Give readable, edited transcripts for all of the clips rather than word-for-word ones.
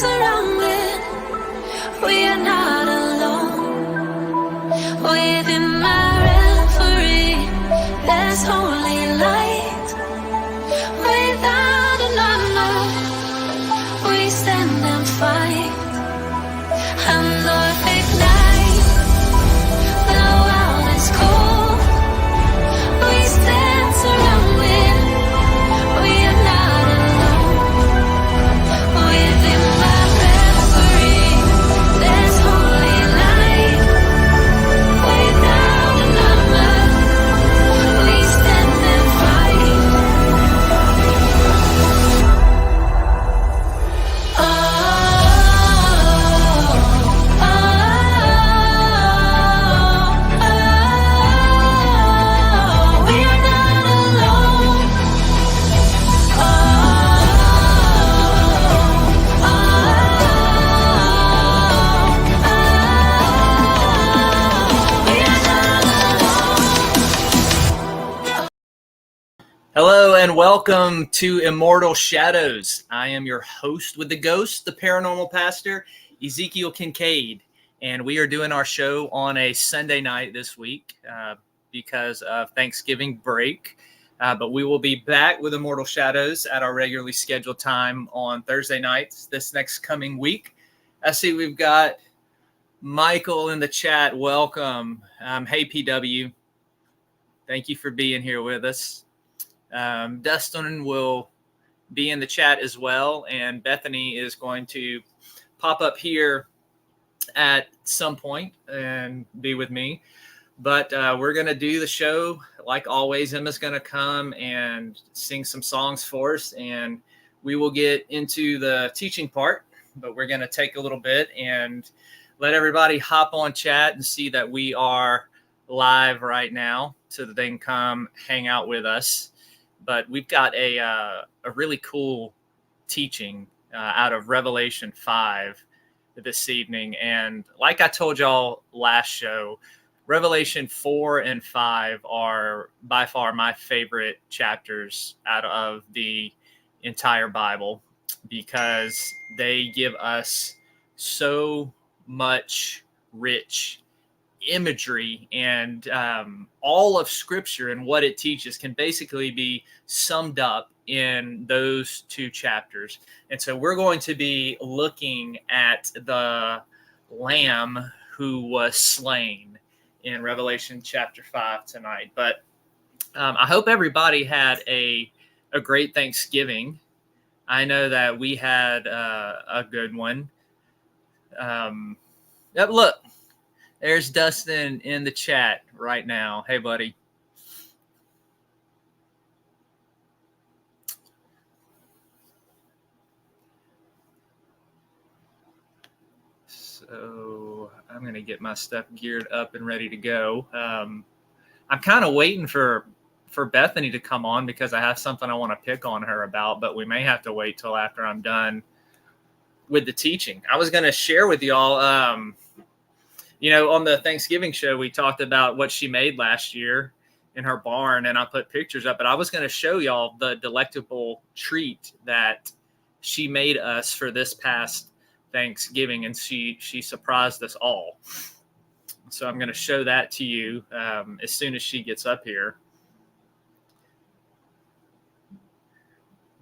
surrounded. We are not alone. Within my reverie, there's holy light. Without a number, we stand and fight. And Lord, ignite. The world is cold. We stand surrounded. We are not alone. Within my reverie, there's holy light. Without a number, we stand and fight. Oh, oh, oh, we are not alone. Oh, we are not alone. Hello and welcome to Immortal Shadows. I am your host with the ghost, the paranormal pastor, Ezekiel Kincaid. And we are doing our show on a Sunday night this week because of Thanksgiving break. But we will be back with Immortal Shadows at our regularly scheduled time on Thursday nights this next coming week. I see we've got Michael in the chat. Welcome. Hey, PW. Thank you for being here with us. Dustin will be in the chat as well, and Bethany is going to pop up here at some point and be with me. But we're going to do the show like always. Emma's going to come and sing some songs for us, and we will get into the teaching part. But we're going to take a little bit and let everybody hop on chat and see that we are live right now so that they can come hang out with us. But we've got a really cool teaching out of Revelation 5 this evening. And like I told y'all last show, Revelation 4 and 5 are by far my favorite chapters out of the entire Bible because they give us so much rich imagery, and all of Scripture and what it teaches can basically be summed up in those two chapters. And so we're going to be looking at the Lamb who was slain in Revelation chapter 5 tonight. But I hope everybody had a great Thanksgiving. I know that we had a good one. Look, there's Dustin in the chat right now. Hey, buddy. So I'm going to get my stuff geared up and ready to go. I'm kind of waiting for Bethany to come on because I have something I want to pick on her about, but we may have to wait till after I'm done with the teaching. I was going to share with y'all, on the Thanksgiving show, we talked about what she made last year in her barn, and I put pictures up, but I was going to show y'all the delectable treat that she made us for this past Thanksgiving, and she surprised us all. So I'm going to show that to you as soon as she gets up here.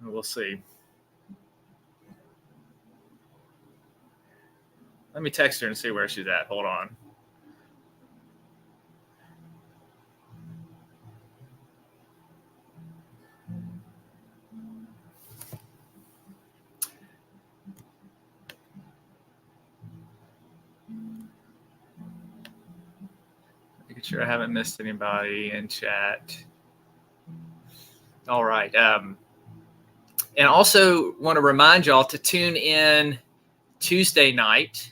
We'll see. Let me text her and see where she's at. Hold on. Making sure I haven't missed anybody in chat. All right. And also want to remind y'all to tune in Tuesday night.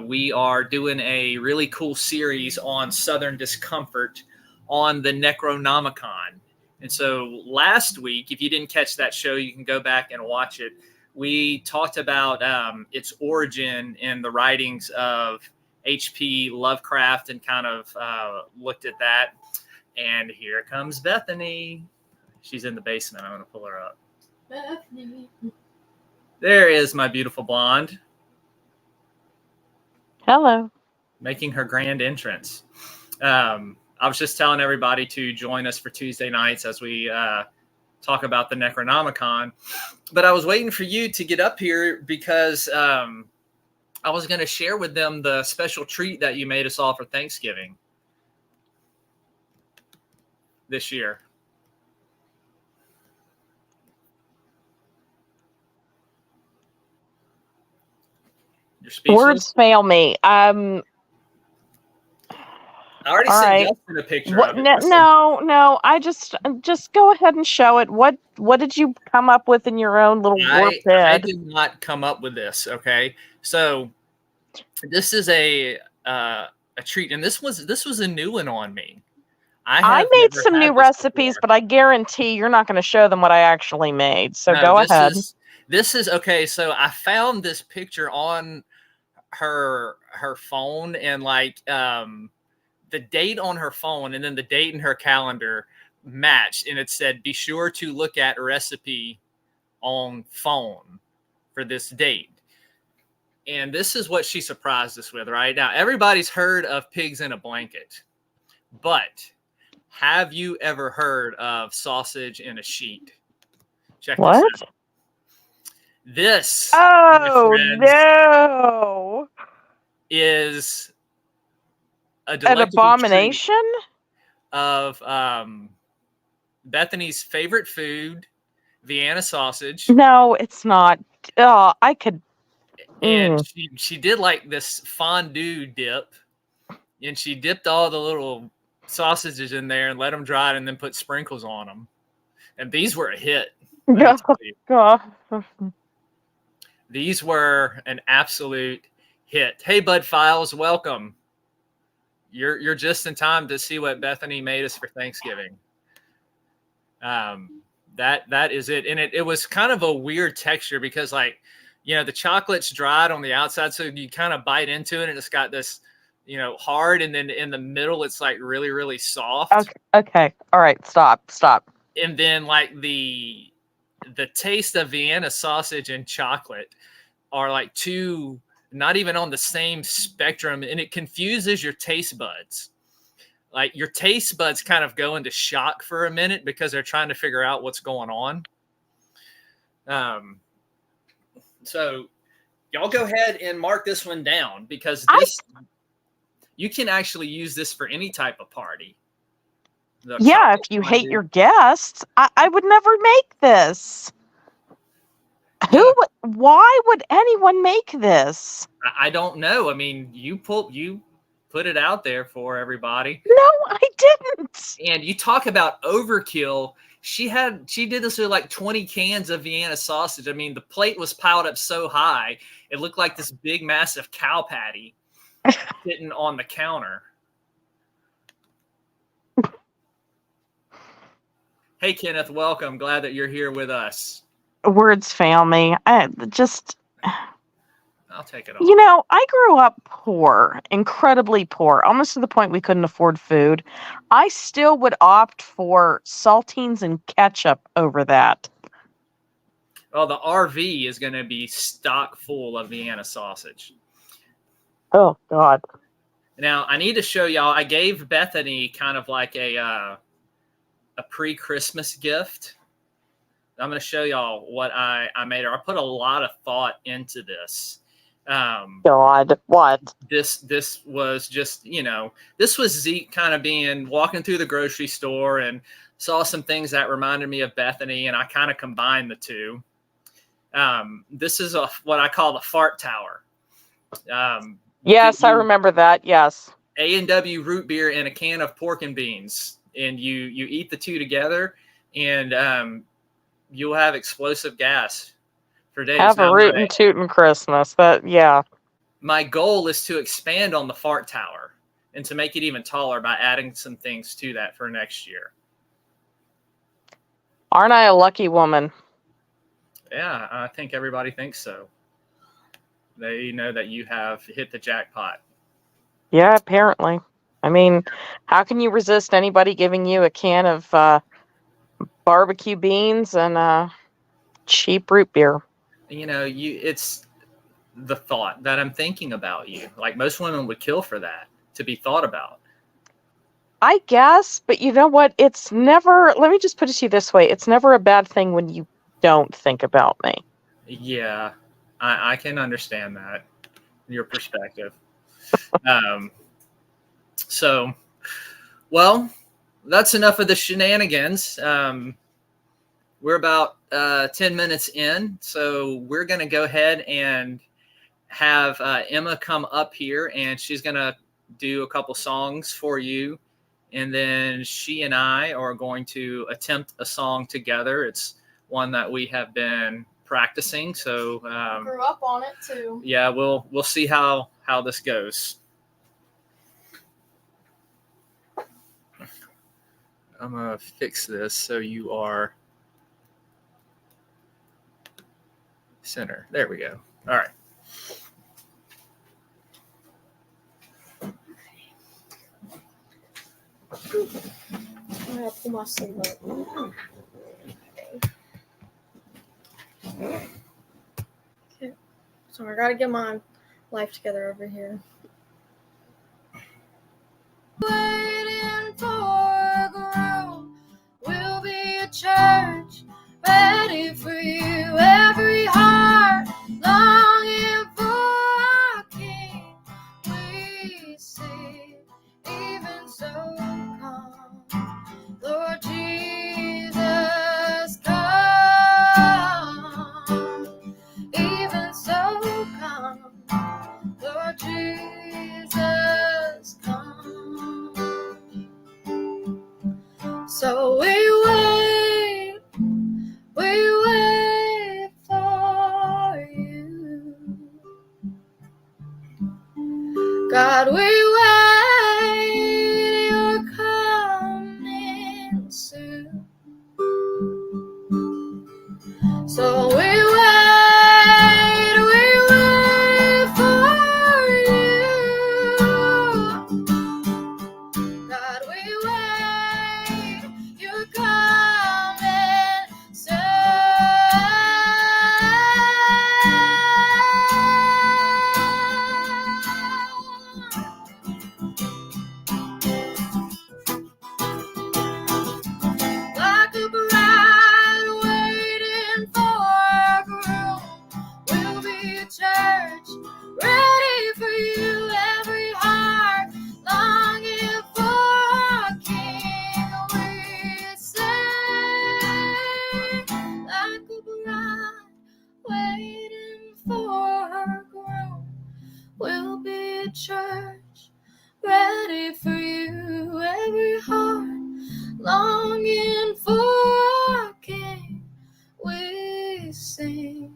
We are doing a really cool series on Southern discomfort on the Necronomicon. And so last week, if you didn't catch that show, you can go back and watch it. We talked about its origin in the writings of H.P. Lovecraft and kind of looked at that. And here comes Bethany. She's in the basement. I'm going to pull her up. Bethany. There is my beautiful blonde Hello. making her grand entrance. I was just telling everybody to join us for Tuesday nights as we talk about the Necronomicon. But I was waiting for you to get up here because I was going to share with them the special treat that you made us all for Thanksgiving this year. You're speechless? Words fail me. I already all sent right. Justin a picture What? of it. No. I just go ahead and show it. What did you come up with in your own little warped I head? did not come up with this. Okay, so this is a treat, and this was a new one on me. I made some new recipes, but I guarantee you're not going to show them what I actually made. So No, go ahead. This is okay. So I found this picture on her phone, and like the date on her phone and then the date in her calendar matched, and it said, "Be sure to look at recipe on phone for this date." And this is what she surprised us with. Right now, everybody's heard of pigs in a blanket, but have you ever heard of sausage in a sheet? Check What? this out. This, Oh friends, no! is a An delectable abomination treat of Bethany's favorite food, Vienna sausage. No, it's not. Oh, I could. And she did like this fondue dip, and she dipped all the little sausages in there and let them dry and then put sprinkles on them. And these were a hit. God. These were an absolute hit. Hey, Bud Files, welcome. You're just in time to see what Bethany made us for Thanksgiving. That is it, and it was kind of a weird texture because, like, you know, the chocolate's dried on the outside, so you kind of bite into it, and it's got this, you know, hard, and then in the middle, it's like really, really soft. Okay. All right. Stop. And then like the taste of Vienna sausage and chocolate are like two, not even on the same spectrum, and it confuses your taste buds. Like your taste buds kind of go into shock for a minute because they're trying to figure out what's going on. So y'all go ahead and mark this one down because you can actually use this for any type of party. Yeah, if you hate your guests, I would never make this. Why would anyone make this? I don't know. I mean, you put it out there for everybody. No, I didn't. And you talk about overkill. She did this with like 20 cans of Vienna sausage. I mean, the plate was piled up so high, it looked like this big, massive cow patty sitting on the counter. Hey, Kenneth, welcome. Glad that you're here with us. Words fail me. I'll take it off. You know, I grew up poor, incredibly poor, almost to the point we couldn't afford food. I still would opt for saltines and ketchup over that. Well, the RV is going to be stock full of Vienna sausage. Oh, God. Now, I need to show y'all. I gave Bethany kind of like a pre-Christmas gift. I'm going to show y'all what I made her. I put a lot of thought into this. God, what? This was just, you know, this was Zeke kind of walking through the grocery store and saw some things that reminded me of Bethany, and I kind of combined the two. This is what I call the fart tower. Yes, I remember that. Yes. A&W root beer and a can of pork and beans, and you eat the two together, and you'll have explosive gas for days. Have a rootin' tootin' Christmas. Yeah. My goal is to expand on the fart tower and to make it even taller by adding some things to that for next year. Aren't I a lucky woman? Yeah, I think everybody thinks so. They know that you have hit the jackpot. Yeah, apparently. I mean, how can you resist anybody giving you a can of barbecue beans and cheap root beer? it's the thought that I'm thinking about you. Like most women would kill for that, to be thought about. I guess, but you know what? It's never, let me just put it to you this way. It's never a bad thing when you don't think about me. Yeah, I can understand that, your perspective. So, well, that's enough of the shenanigans. We're about 10 minutes in, so we're going to go ahead and have Emma come up here, and she's going to do a couple songs for you. And then she and I are going to attempt a song together. It's one that we have been practicing. So grew up on it too. Yeah, we'll see how this goes. I'm gonna fix this so you are center. There we go. All right. I'm gonna pull my sleeve up. Okay. So I gotta get my life together over here. Waiting for a groom, we'll be a church ready for you. Every heart longing for a king we see. Even so, come, Lord Jesus, come. Even so, come, Lord Jesus, come. So we wait for you. God, we wait, you're coming soon. So we wait for you. God, we wait, you're coming soon. Like a bride waiting for a groom, we'll be a church ready for you. Every heart longing for a king we sing. Like a bride waiting for her groom, we'll be a church ready for you. Every heart longing for a king we sing.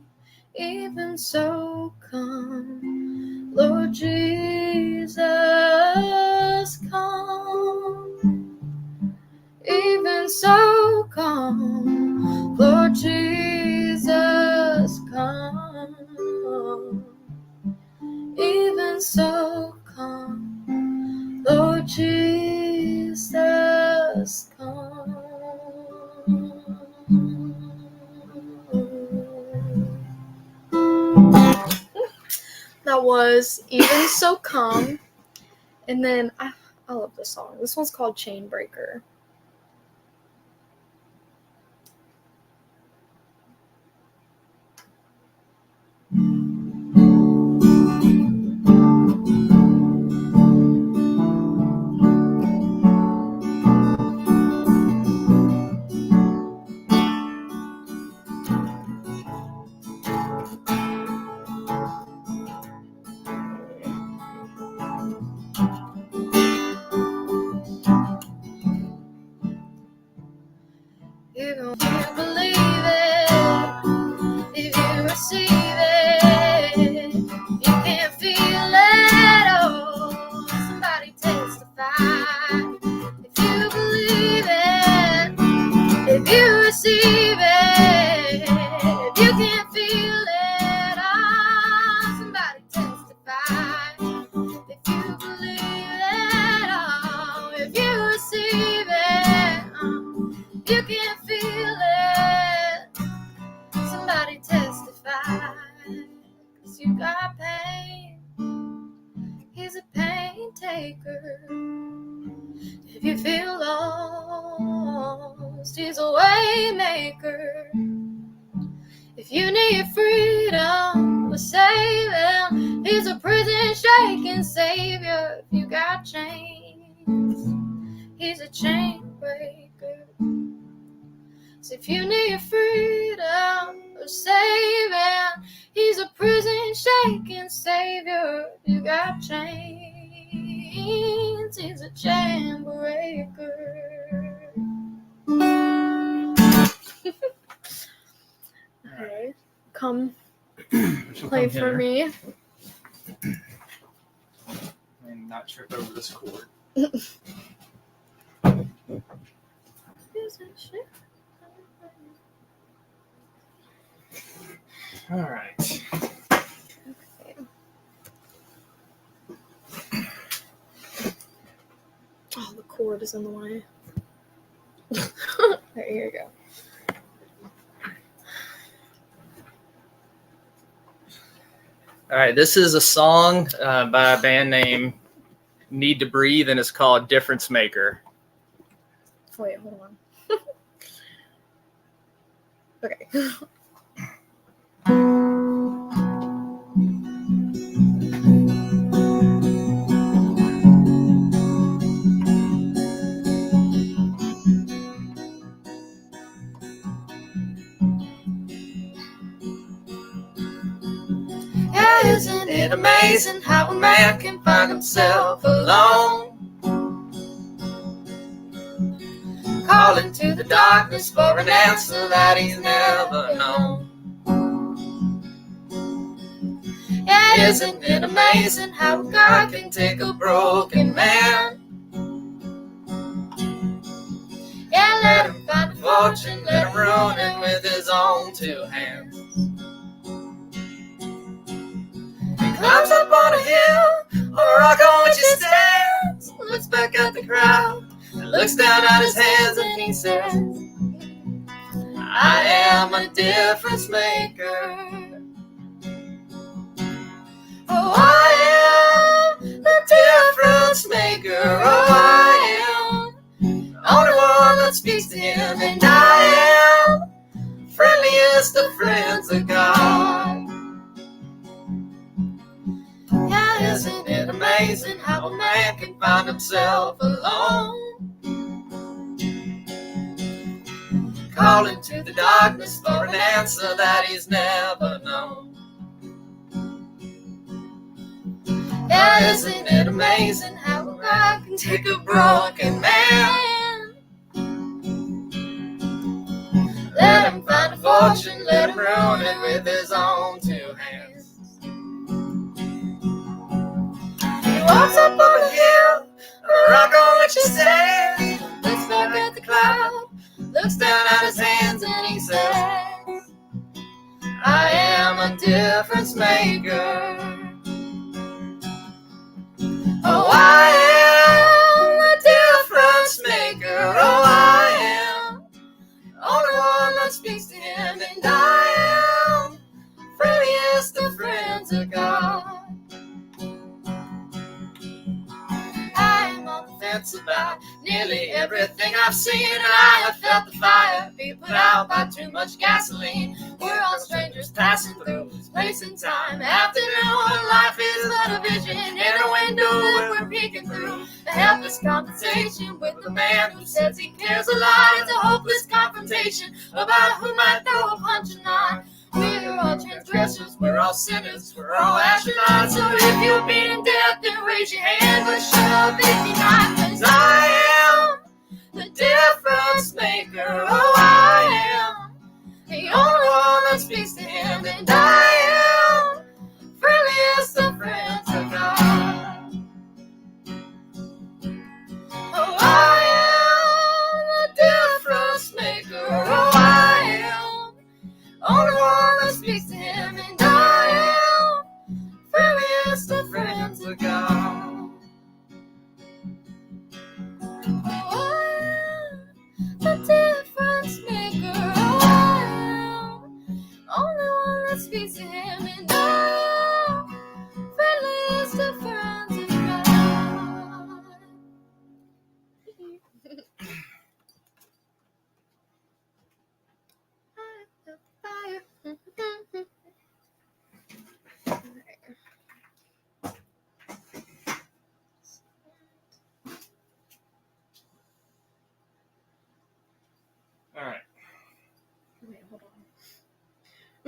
Even so, come, Lord Jesus, come. Even so, come, Lord Jesus, come. Even so, come, Lord Jesus, come. That was Even So Come. And then I love this song. This one's called Chain Breaker. 'cause you got pain. He's a pain taker. If you feel lost, he's a way maker. If you need freedom or saving, he's a prison shaking savior. If you got chains, he's a chain breaker. So if you need freedom or saving, he's a prison shaking savior. If you got chains, he's a chain breaker. Okay, come play for me. And not trip over this cord. All right. Oh, the cord is in the way. There, here you go. All right, this is a song by a band named Need to Breathe, and it's called Difference Maker. Wait, hold on. Okay. Yeah, isn't it amazing how a man can find himself alone? Calling to the darkness for an answer that he's never known. Yeah, isn't it amazing how God can take a broken man? Yeah, let him find a fortune, let him ruin it with his own two hands. He climbs up on a hill, on a rock on which he stands, looks back at the crowd, and looks down at his hands, and he says, I am a difference maker. Oh, I am the difference maker. Oh, I am the only one that speaks to him, and I am friendliest of friends of God. Yeah, isn't it amazing how a man can find himself alone? Calling to the darkness for an answer that he's never known. Yeah, isn't it amazing how God can take a broken man? Let him find a fortune, let him ruin it with his own two hands. He walks up on a hill, a rock on which he stands, looks back at the cloud, looks down at his hands, and he says, I am a difference maker. Oh, I am a difference maker. Oh, I am only one that speaks to him, and I am friendliest of friends of God. I'm on the fence about nearly everything I've seen, and I have felt the fire be put out by too much gasoline. We're all strangers passing through space and time, after knowing life is but a vision in a window that we're peeking through. A helpless conversation with the man who says he cares a lot. It's a hopeless confrontation about who might throw a punch or not. We're all transgressors, we're all sinners, we're all astronauts. So if you're beating death, then raise your hand, but shut up if you're not. 'Cause I am the difference maker. Oh, I am the only one that speaks to him, and I am friendliest of friends of God. Oh, I am the difference maker. Oh, I am only one that speaks to him, and I am friendliest of friends of God. Oh, I am the difference maker. Oh, I am only one that speaks to him, and I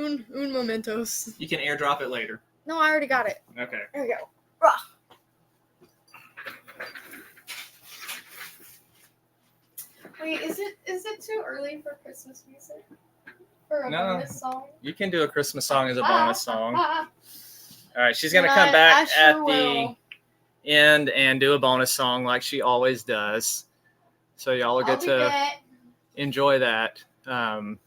Un momentos. You can airdrop it later. No, I already got it. Okay. There we go. Rah. Wait, is it too early for Christmas music? For a No. bonus song? You can do a Christmas song as a bonus song. All right, she's going to Then come back I at sure the will. end and do a bonus song like she always does. So y'all will I'll get be to back. enjoy that. Trying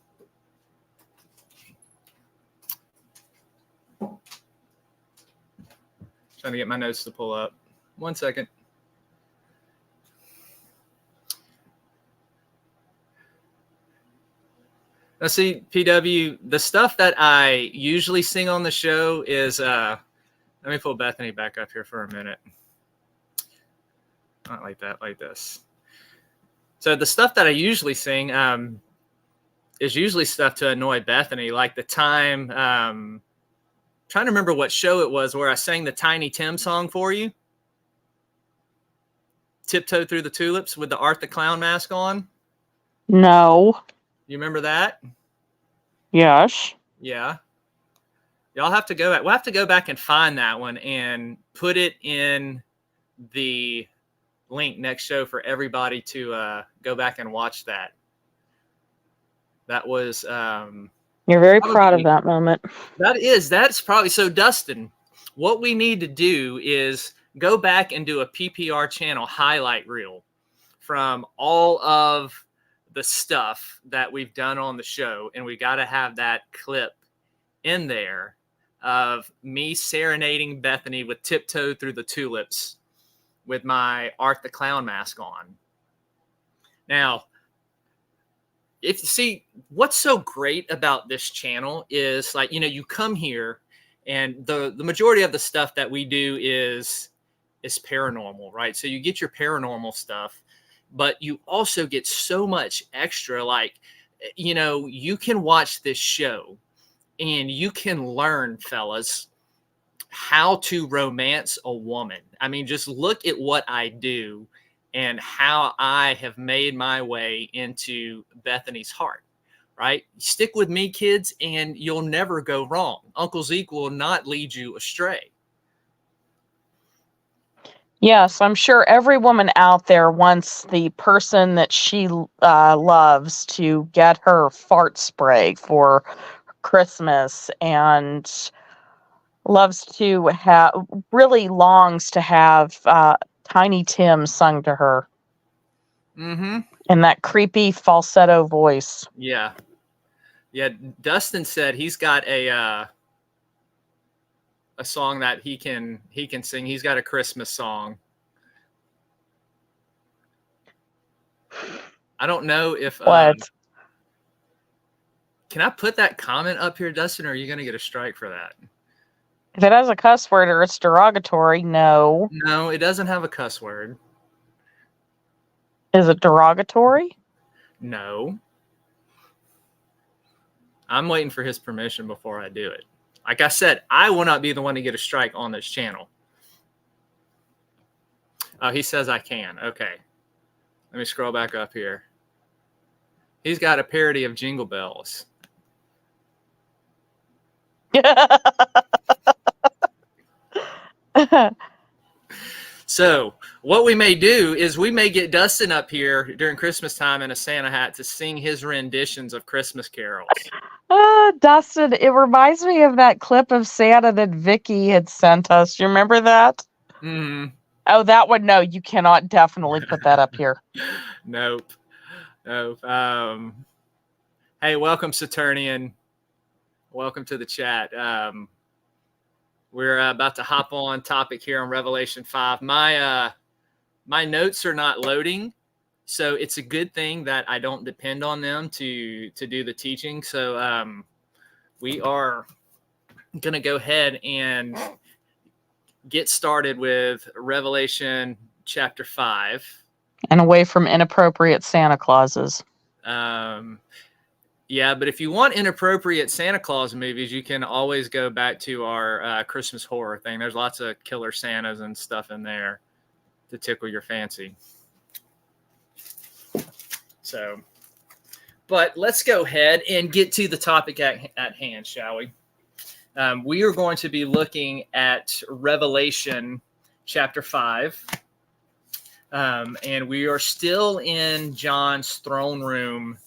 to get my notes to pull up. 1 second. Now, see, PW, the stuff that I usually sing on the show is, let me pull Bethany back up here for a minute. Not like that, like this. So the stuff that I usually sing is usually stuff to annoy Bethany, like the time, trying to remember what show it was where I sang the Tiny Tim song for you. Tiptoe Through the Tulips with the Art the Clown mask on. No. You remember that? Yes. Yeah. Y'all have to go back. We'll have to go back and find that one and put it in the link next show for everybody to go back and watch that. That was You're very proud of that moment. that's probably so. Dustin, what we need to do is go back and do a PPR channel highlight reel from all of the stuff that we've done on the show, and we got to have that clip in there of me serenading Bethany with Tiptoe Through the Tulips with my Art the Clown mask on. Now, if you see what's so great about this channel is, like, you come here and the majority of the stuff that we do is paranormal, right? So you get your paranormal stuff, but you also get so much extra. Like, you can watch this show and you can learn, fellas, how to romance a woman. I mean, just look at what I do and how I have made my way into Bethany's heart, right? Stick with me, kids, and you'll never go wrong. Uncle Zeke will not lead you astray. Yes, I'm sure every woman out there wants the person that she loves to get her fart spray for Christmas, and really longs to have Tiny Tim sung to her Mm-hmm. in that creepy falsetto voice. Yeah. Yeah. Dustin said he's got a song that he can sing. He's got a Christmas song. I don't know if What? Can I put that comment up here, Dustin, or are you going to get a strike for that? If it has a cuss word or it's derogatory, no. No, it doesn't have a cuss word. Is it derogatory? No. I'm waiting for his permission before I do it. Like I said, I will not be the one to get a strike on this channel. Oh, he says I can. Okay. Let me scroll back up here. He's got a parody of Jingle Bells. So what we may do is we may get Dustin up here during Christmas time in a Santa hat to sing his renditions of Christmas carols. Dustin, it reminds me of that clip of Santa that Vickie had sent us. You remember that? Mm-hmm. Oh, that one. No, you cannot definitely put that up here. Nope. Hey, welcome, Saturnian. Welcome to the chat. We're about to hop on topic here on Revelation 5. My notes are not loading, so it's a good thing that I don't depend on them to do the teaching. So we are going to go ahead and get started with Revelation chapter 5. And away from inappropriate Santa Clauses. Yeah, but if you want inappropriate Santa Claus movies, you can always go back to our Christmas horror thing. There's lots of killer Santas and stuff in there to tickle your fancy. So But let's go ahead and get to the topic at hand, shall we? We are going to be looking at Revelation chapter 5. And we are still in John's throne room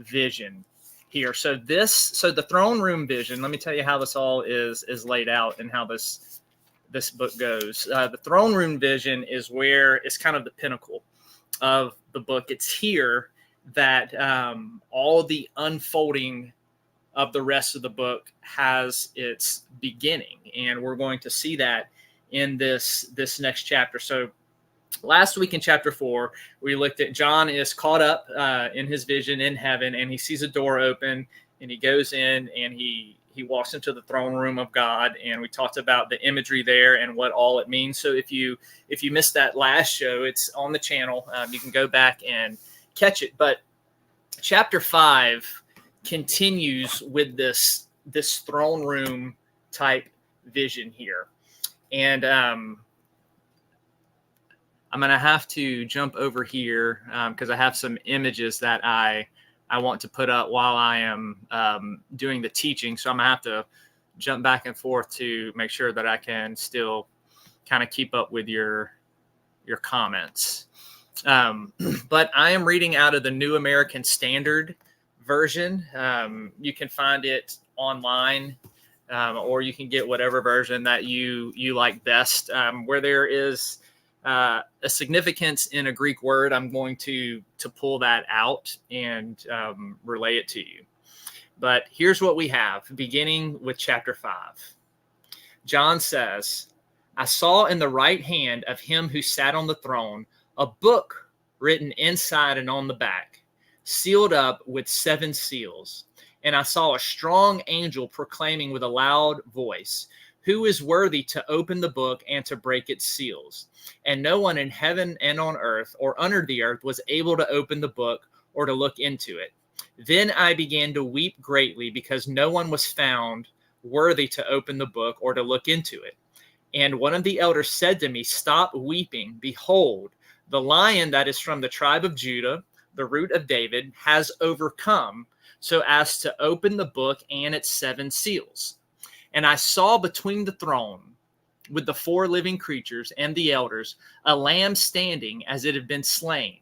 vision here. So the throne room vision, let me tell you how this all is laid out and how this book goes. The throne room vision is where it's kind of the pinnacle of the book. It's here that all the unfolding of the rest of the book has its beginning, and we're going to see that in this next chapter. So last week in chapter 4, we looked at John is caught up in his vision in heaven, and he sees a door open, and he goes in and he walks into the throne room of God, and we talked about the imagery there and what all it means. So if you missed that last show, it's on the channel. You can go back and catch it. But chapter 5 continues with this throne room type vision here, and I'm going to have to jump over here because I have some images that I want to put up while I am doing the teaching. So I'm going to have to jump back and forth to make sure that I can still kind of keep up with your comments. But I am reading out of the New American Standard version. You can find it online, or you can get whatever version that you like best. Where there is a significance in a Greek word, I'm going to pull that out and relay it to you. But here's what we have, beginning with chapter 5. John says, I saw in the right hand of him who sat on the throne a book written inside and on the back, sealed up with 7 seals. And I saw a strong angel proclaiming with a loud voice, who is worthy to open the book and to break its seals? And no one in heaven and on earth or under the earth was able to open the book or to look into it. Then I began to weep greatly because no one was found worthy to open the book or to look into it. And one of the elders said to me, stop weeping. Behold, the Lion that is from the tribe of Judah, the root of David, has overcome so as to open the book and its 7 seals. And I saw between the throne with the 4 living creatures and the elders a lamb standing as it had been slain,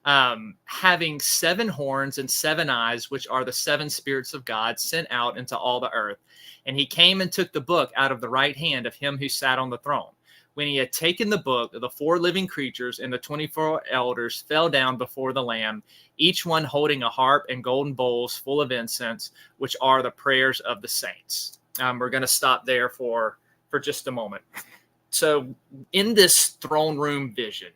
having 7 horns and 7 eyes, which are the 7 spirits of God sent out into all the earth. And he came and took the book out of the right hand of him who sat on the throne. When he had taken the book, the 4 living creatures and the 24 elders fell down before the Lamb, each one holding a harp and golden bowls full of incense, which are the prayers of the saints. We're going to stop there for just a moment. So in this throne room vision,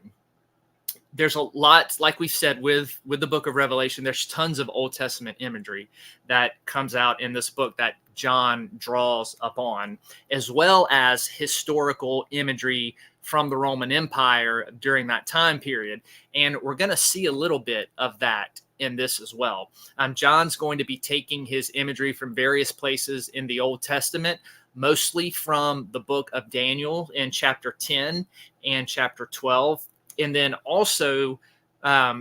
there's a lot, like we said, with the book of Revelation, there's tons of Old Testament imagery that comes out in this book that John draws upon, as well as historical imagery from the Roman Empire during that time period. And we're going to see a little bit of that in this as well. John's going to be taking his imagery from various places in the Old Testament, mostly from the book of Daniel in chapter 10 and chapter 12. And then also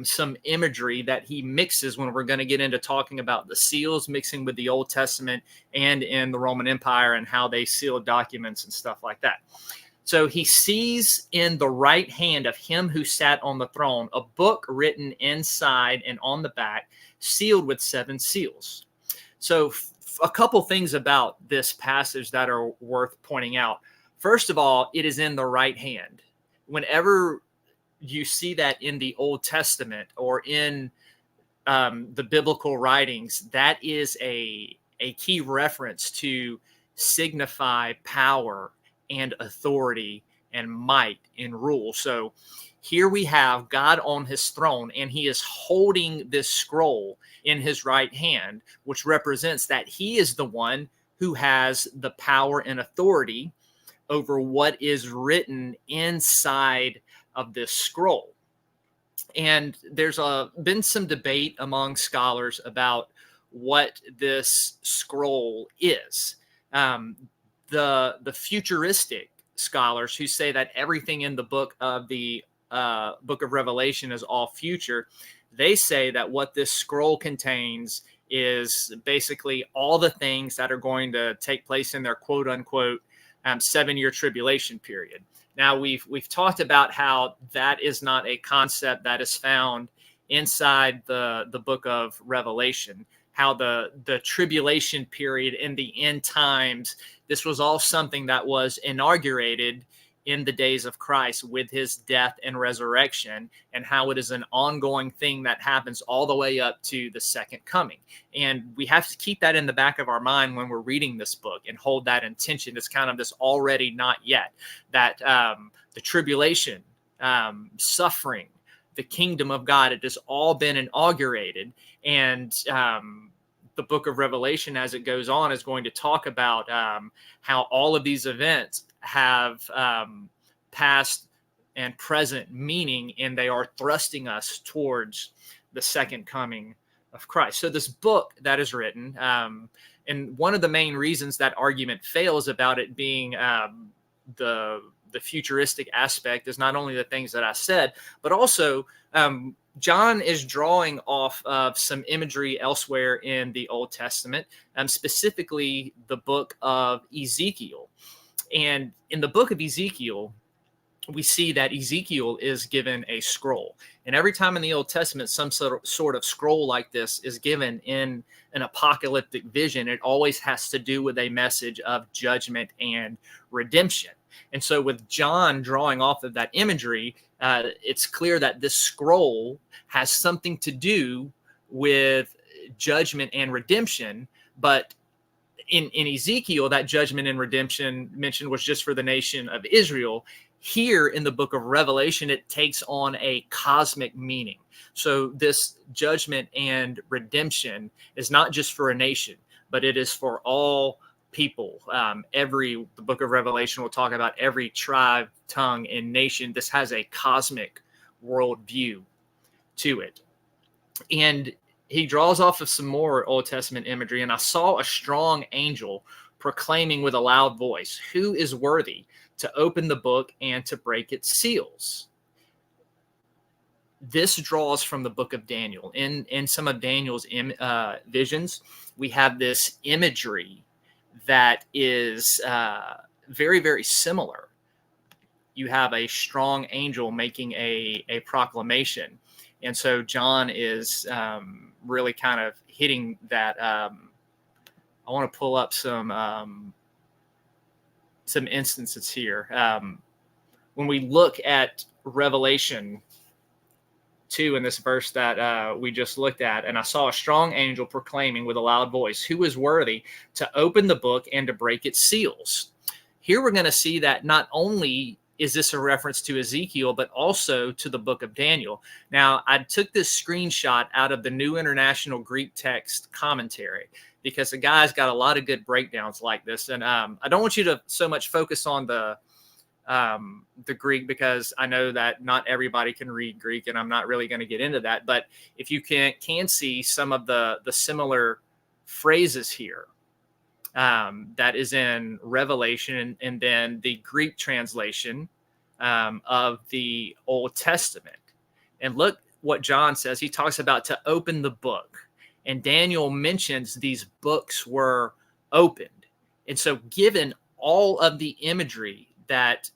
some imagery that he mixes when we're going to get into talking about the seals, mixing with the Old Testament and in the Roman Empire and how they sealed documents and stuff like that. So he sees in the right hand of him who sat on the throne a book written inside and on the back, sealed with 7 seals. So a couple things about this passage that are worth pointing out. First of all, it is in the right hand. Whenever you see that in the Old Testament or in the biblical writings, that is a key reference to signify power and authority and might and rule. So here we have God on his throne, and he is holding this scroll in his right hand, which represents that he is the one who has the power and authority over what is written inside of this scroll. And there's been some debate among scholars about what this scroll is. The futuristic scholars who say that everything in the book of Revelation is all future, They say that what this scroll contains is basically all the things that are going to take place in their quote unquote 7-year tribulation period. Now we've talked about how that is not a concept that is found inside the book of Revelation, how the tribulation period in the end times, this was all something that was inaugurated in the days of Christ with his death and resurrection, and how it is an ongoing thing that happens all the way up to the second coming. And we have to keep that in the back of our mind when we're reading this book and hold that intention. It's kind of this already not yet, that the tribulation, suffering, the kingdom of God, it has all been inaugurated. And the book of Revelation, as it goes on, is going to talk about how all of these events have past and present meaning, and they are thrusting us towards the second coming of Christ. So this book that is written, and one of the main reasons that argument fails about it being the futuristic aspect is not only the things that I said, but also John is drawing off of some imagery elsewhere in the Old Testament, specifically the book of Ezekiel. And in the book of Ezekiel, we see that Ezekiel is given a scroll. And every time in the Old Testament some sort of scroll like this is given in an apocalyptic vision, it always has to do with a message of judgment and redemption. And so with John drawing off of that imagery, it's clear that this scroll has something to do with judgment and redemption. But in Ezekiel, that judgment and redemption mentioned was just for the nation of Israel. Here in the book of Revelation, it takes on a cosmic meaning. So this judgment and redemption is not just for a nation, but it is for all people. The book of Revelation will talk about every tribe, tongue, and nation. This has a cosmic worldview to it. And he draws off of some more Old Testament imagery. And I saw a strong angel proclaiming with a loud voice, "Who is worthy to open the book and to break its seals?" This draws from the book of Daniel. In some of Daniel's visions, we have this imagery that is very, very similar. You have a strong angel making a proclamation. And so John is really kind of hitting that. I want to pull up some instances here. When we look at Revelation 2 in this verse that we just looked at, and I saw a strong angel proclaiming with a loud voice, "Who is worthy to open the book and to break its seals?" Here we're going to see that not only is this a reference to Ezekiel, but also to the book of Daniel. Now, I took this screenshot out of the New International Greek Text Commentary because the guy's got a lot of good breakdowns like this. And I don't want you to so much focus on the Greek, because I know that not everybody can read Greek, and I'm not really going to get into that. But if you can see some of the similar phrases here, that is in Revelation, and then the Greek translation of the Old Testament. And look what John says. He talks about to open the book. And Daniel mentions these books were opened. And so given all of the imagery that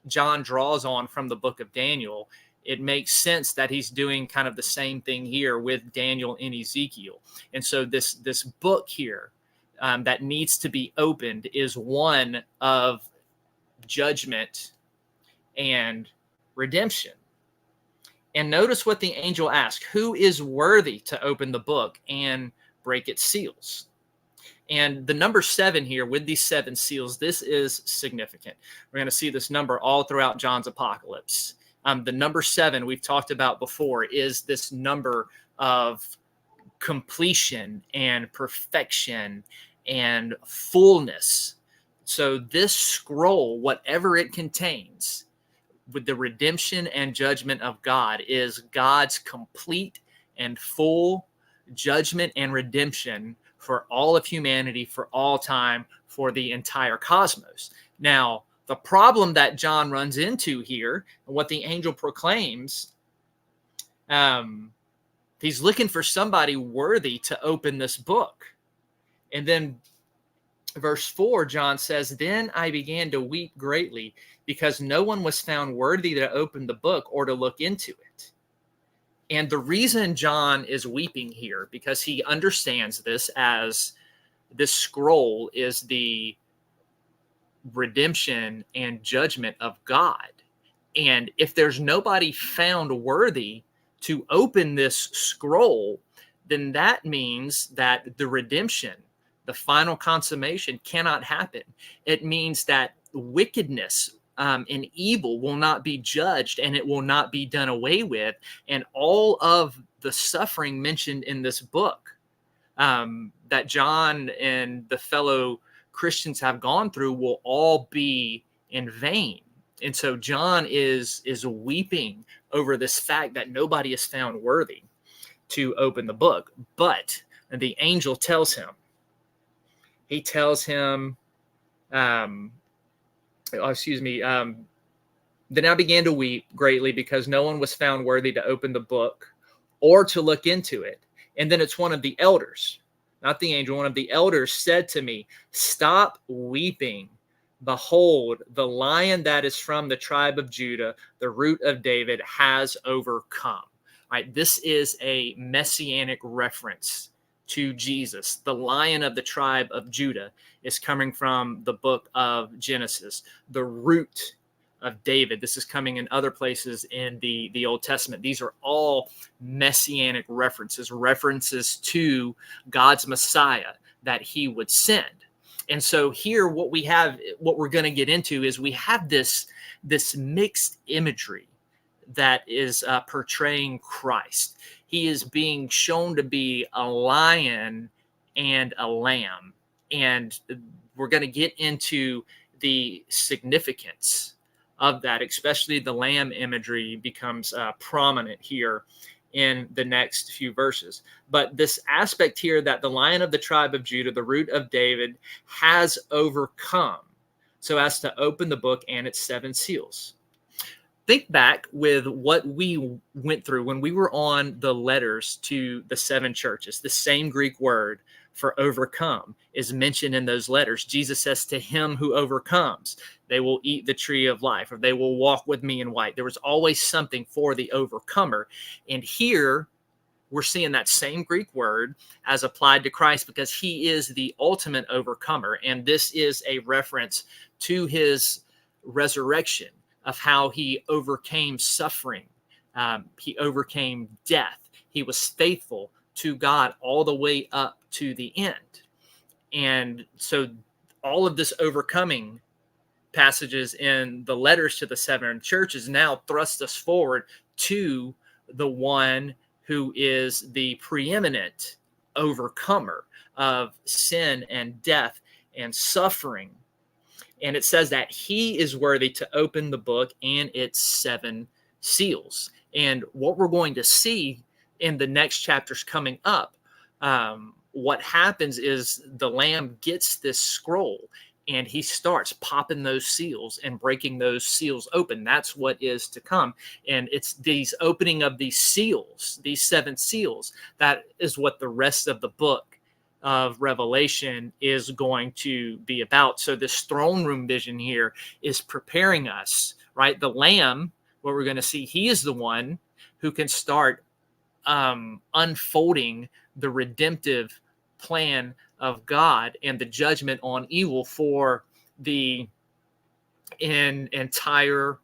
John draws on from the book of Daniel, it makes sense that he's doing kind of the same thing here with Daniel and Ezekiel. And so this book here, that needs to be opened is one of judgment and redemption. And notice what the angel asked: "Who is worthy to open the book and break its seals?" And the number 7 here with these 7 seals, this is significant. We're going to see this number all throughout John's apocalypse. The number 7 we've talked about before is this number of completion and perfection and fullness. So this scroll, whatever it contains, with the redemption and judgment of God, is God's complete and full judgment and redemption for all of humanity, for all time, for the entire cosmos. Now, the problem that John runs into here, and what the angel proclaims, He's looking for somebody worthy to open this book. And then verse 4, John says, "Then I began to weep greatly because no one was found worthy to open the book or to look into it." And the reason John is weeping here, because he understands this as this scroll is the redemption and judgment of God. And if there's nobody found worthy to open this scroll, then that means that the redemption, the final consummation, cannot happen. It means that wickedness and evil will not be judged, and it will not be done away with. And all of the suffering mentioned in this book that John and the fellow Christians have gone through will all be in vain. And so John is weeping over this fact that nobody is found worthy to open the book. But the angel tells him, then I began to weep greatly because no one was found worthy to open the book or to look into it. And then it's one of the elders, not the angel, one of the elders said to me, "Stop weeping. Behold, the Lion that is from the tribe of Judah, the root of David, has overcome." All right, this is a messianic reference to Jesus. The Lion of the tribe of Judah is coming from the book of Genesis. The root of David. This is coming in other places in the Old Testament. These are all messianic references to God's Messiah that he would send. And so here what we're going to get into is we have this mixed imagery that is portraying Christ. He is being shown to be a lion and a lamb. And we're going to get into the significance of that, especially the lamb imagery becomes prominent here in the next few verses. But this aspect here that the Lion of the tribe of Judah, the root of David, has overcome so as to open the book and its 7 seals. Think back with what we went through when we were on the letters to the 7 churches. The same Greek word for overcome is mentioned in those letters. Jesus says, "To him who overcomes, they will eat the tree of life," or "they will walk with me in white." There was always something for the overcomer. And here we're seeing that same Greek word as applied to Christ, because he is the ultimate overcomer. And this is a reference to his resurrection, of how he overcame suffering. He overcame death. He was faithful to God all the way up to the end. And so all of this overcoming passages in the letters to the 7 churches now thrust us forward to the one who is the preeminent overcomer of sin and death and suffering. And it says that he is worthy to open the book and its 7 seals. And what we're going to see in the next chapters coming up, what happens is the Lamb gets this scroll and he starts popping those seals and breaking those seals open. That's what is to come. And it's these opening of these seals, these 7 seals, that is what the rest of the book of Revelation is going to be about. So this throne room vision here is preparing us, right? The Lamb, what we're going to see, he is the one who can start unfolding the redemptive plan of God and the judgment on evil for the entire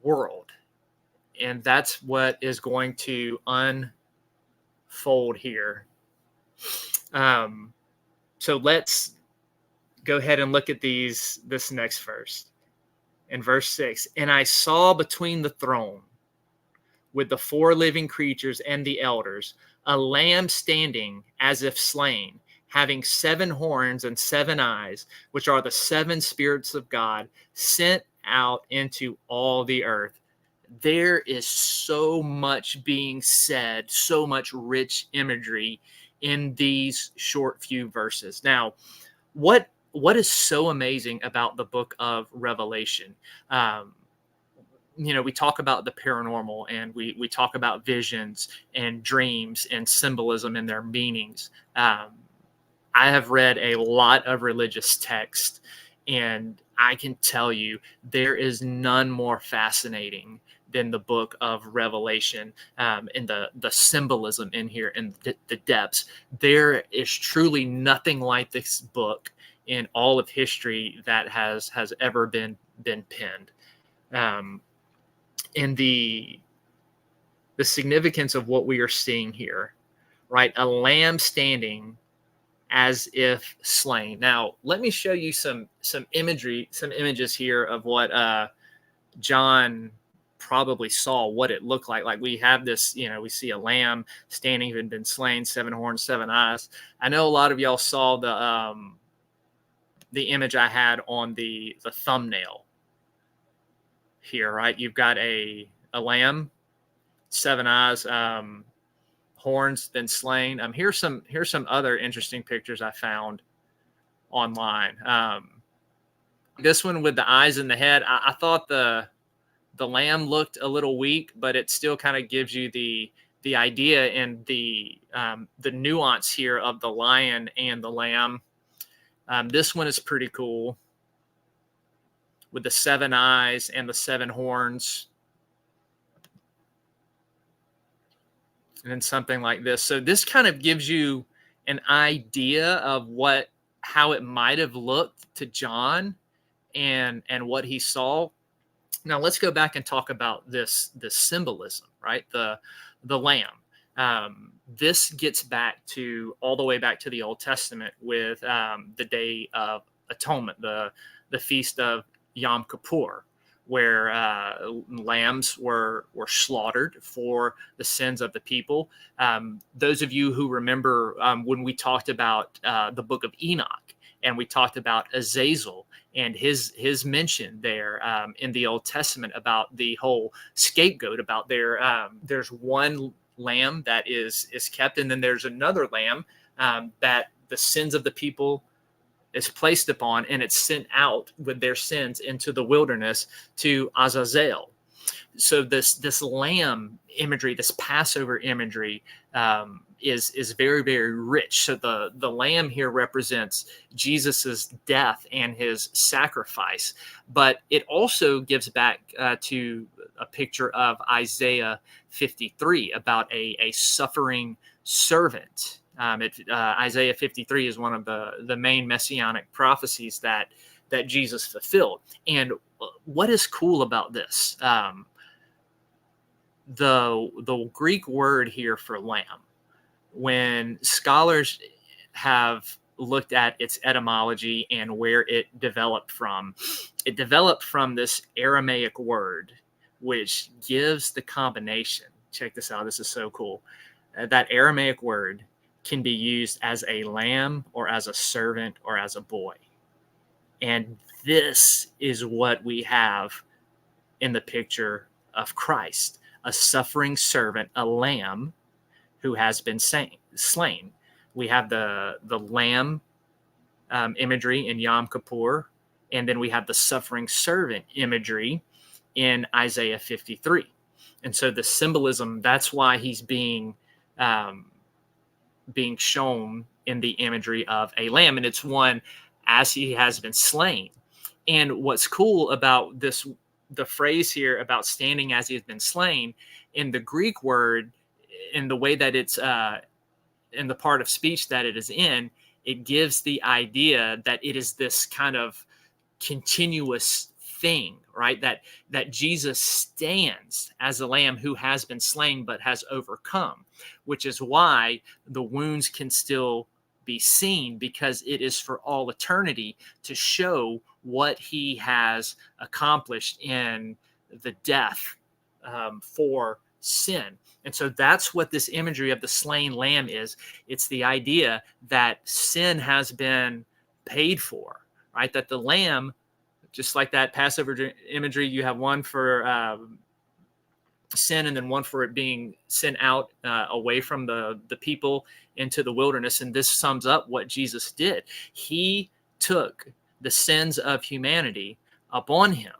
world. And that's what is going to unfold here. So let's go ahead and look at this next verse. In verse 6, "And I saw between the throne with the 4 living creatures and the elders a lamb standing as if slain, having 7 horns and 7 eyes, which are the 7 spirits of God sent out into all the earth." There is so much being said, so much rich imagery in these short few verses. Now, what is so amazing about the book of Revelation? we talk about the paranormal, and we talk about visions and dreams and symbolism and their meanings. I have read a lot of religious text, and I can tell you there is none more fascinating than the book of Revelation, and the symbolism in here and the depths. There is truly nothing like this book in all of history that has ever been penned. And the significance of what we are seeing here, right? A lamb standing as if slain. Now, let me show you some imagery, some images here of what John probably saw, what it looked like. Like, we have this, we see a lamb standing who had been slain, 7 horns, 7 eyes. I know a lot of y'all saw the image I had on the thumbnail here, right? You've got a lamb, 7 eyes, horns, then slain. Here's some other interesting pictures I found online. This one with the eyes and the head, I thought the lamb looked a little weak, but it still kind of gives you the idea and the nuance here of the lion and the lamb. This one is pretty cool with the 7 eyes and the 7 horns. And then something like this. So this kind of gives you an idea of how it might have looked to John and what he saw. Now let's go back and talk about this symbolism, right? The lamb. This gets back to all the way back to the Old Testament with the Day of Atonement, the feast of Yom Kippur, where lambs were slaughtered for the sins of the people. Those of you who remember when we talked about the book of Enoch, and we talked about Azazel and his mention there in the Old Testament about the whole scapegoat, about there's one lamb that is kept, and then there's another lamb that the sins of the people is placed upon, and it's sent out with their sins into the wilderness to Azazel. So this lamb imagery, this Passover imagery, is very, very rich. So the lamb here represents Jesus's death and his sacrifice, but it also gives back to a picture of Isaiah 53 about a suffering servant. Isaiah 53 is one of the main messianic prophecies that Jesus fulfilled. And what is cool about this? The Greek word here for lamb, when scholars have looked at its etymology and where it developed from this Aramaic word, which gives the combination. Check this out. This is so cool. That Aramaic word can be used as a lamb or as a servant or as a boy. And this is what we have in the picture of Christ, a suffering servant, a lamb who has been slain. We have the lamb imagery in Yom Kippur, and then we have the suffering servant imagery in Isaiah 53. And so the symbolism, that's why he's being shown in the imagery of a lamb, and it's one as he has been slain. And what's cool about this, the phrase here about standing as he has been slain, in the Greek word, in the way that it's in the part of speech that it is in, it gives the idea that it is this kind of continuous thing, right? That Jesus stands as a lamb who has been slain but has overcome, which is why the wounds can still be seen, because it is for all eternity to show what he has accomplished in the death for sin. And so that's what this imagery of the slain lamb is. It's the idea that sin has been paid for, right? That the lamb, just like that Passover imagery, you have one for sin and then one for it being sent out away from the people into the wilderness. And this sums up what Jesus did. He took the sins of humanity upon him,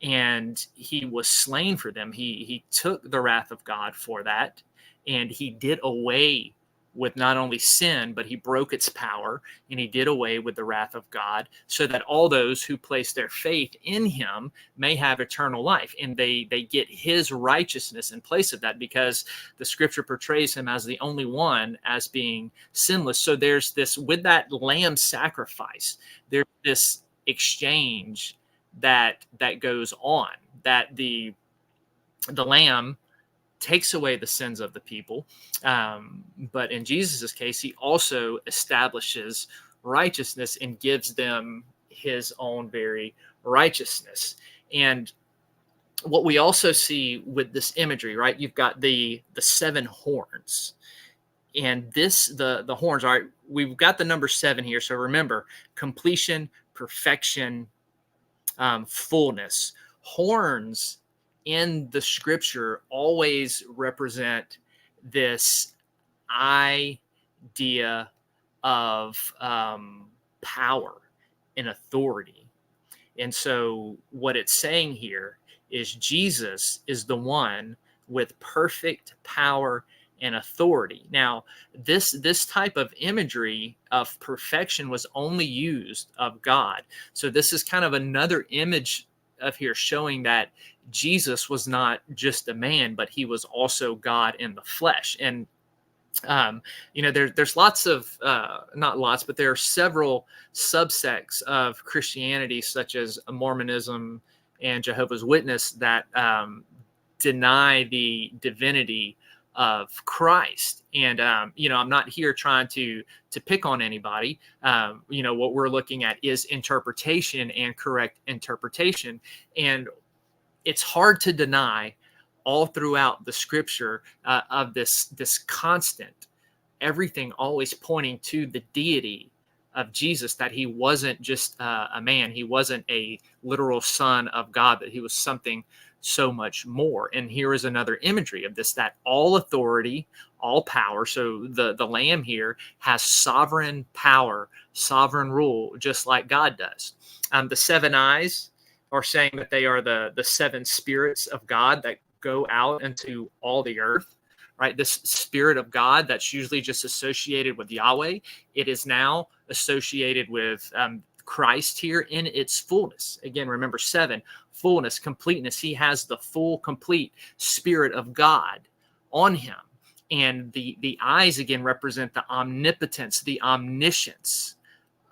and he was slain for them. He took the wrath of God for that, and he did away with not only sin, but he broke its power, and he did away with the wrath of God, so that all those who place their faith in him may have eternal life, and they get his righteousness in place of that, because the scripture portrays him as the only one as being sinless. So there's this, with that lamb sacrifice, there's this exchange that goes on, that the lamb takes away the sins of the people. But in Jesus's case, he also establishes righteousness and gives them his own very righteousness. And what we also see with this imagery, right? You've got the 7 horns. And the horns, all right, we've got the number 7 here. So remember, completion, perfection, fullness. Horns in the scripture always represent this idea of power and authority. And so what it's saying here is Jesus is the one with perfect power and authority. Now, this type of imagery of perfection was only used of God. So this is kind of another image of here showing that Jesus was not just a man, but he was also God in the flesh. And there's lots of not lots, but there are several subsects of Christianity, such as Mormonism and Jehovah's Witness, that deny the divinity of Christ. And I'm not here trying to pick on anybody. What we're looking at is interpretation and correct interpretation. And it's hard to deny all throughout the scripture of this constant, everything always pointing to the deity of Jesus, that he wasn't just a man. He wasn't a literal son of God, that he was something so much more. And here is another imagery of this, that all authority, all power. So the lamb here has sovereign power, sovereign rule, just like God does. The 7 eyes are saying that they are the 7 spirits of God that go out into all the earth, right? This spirit of God that's usually just associated with Yahweh, it is now associated with Christ here in its fullness. Again, remember 7, fullness, completeness. He has the full, complete Spirit of God on him. And the eyes, again, represent the omnipotence, the omniscience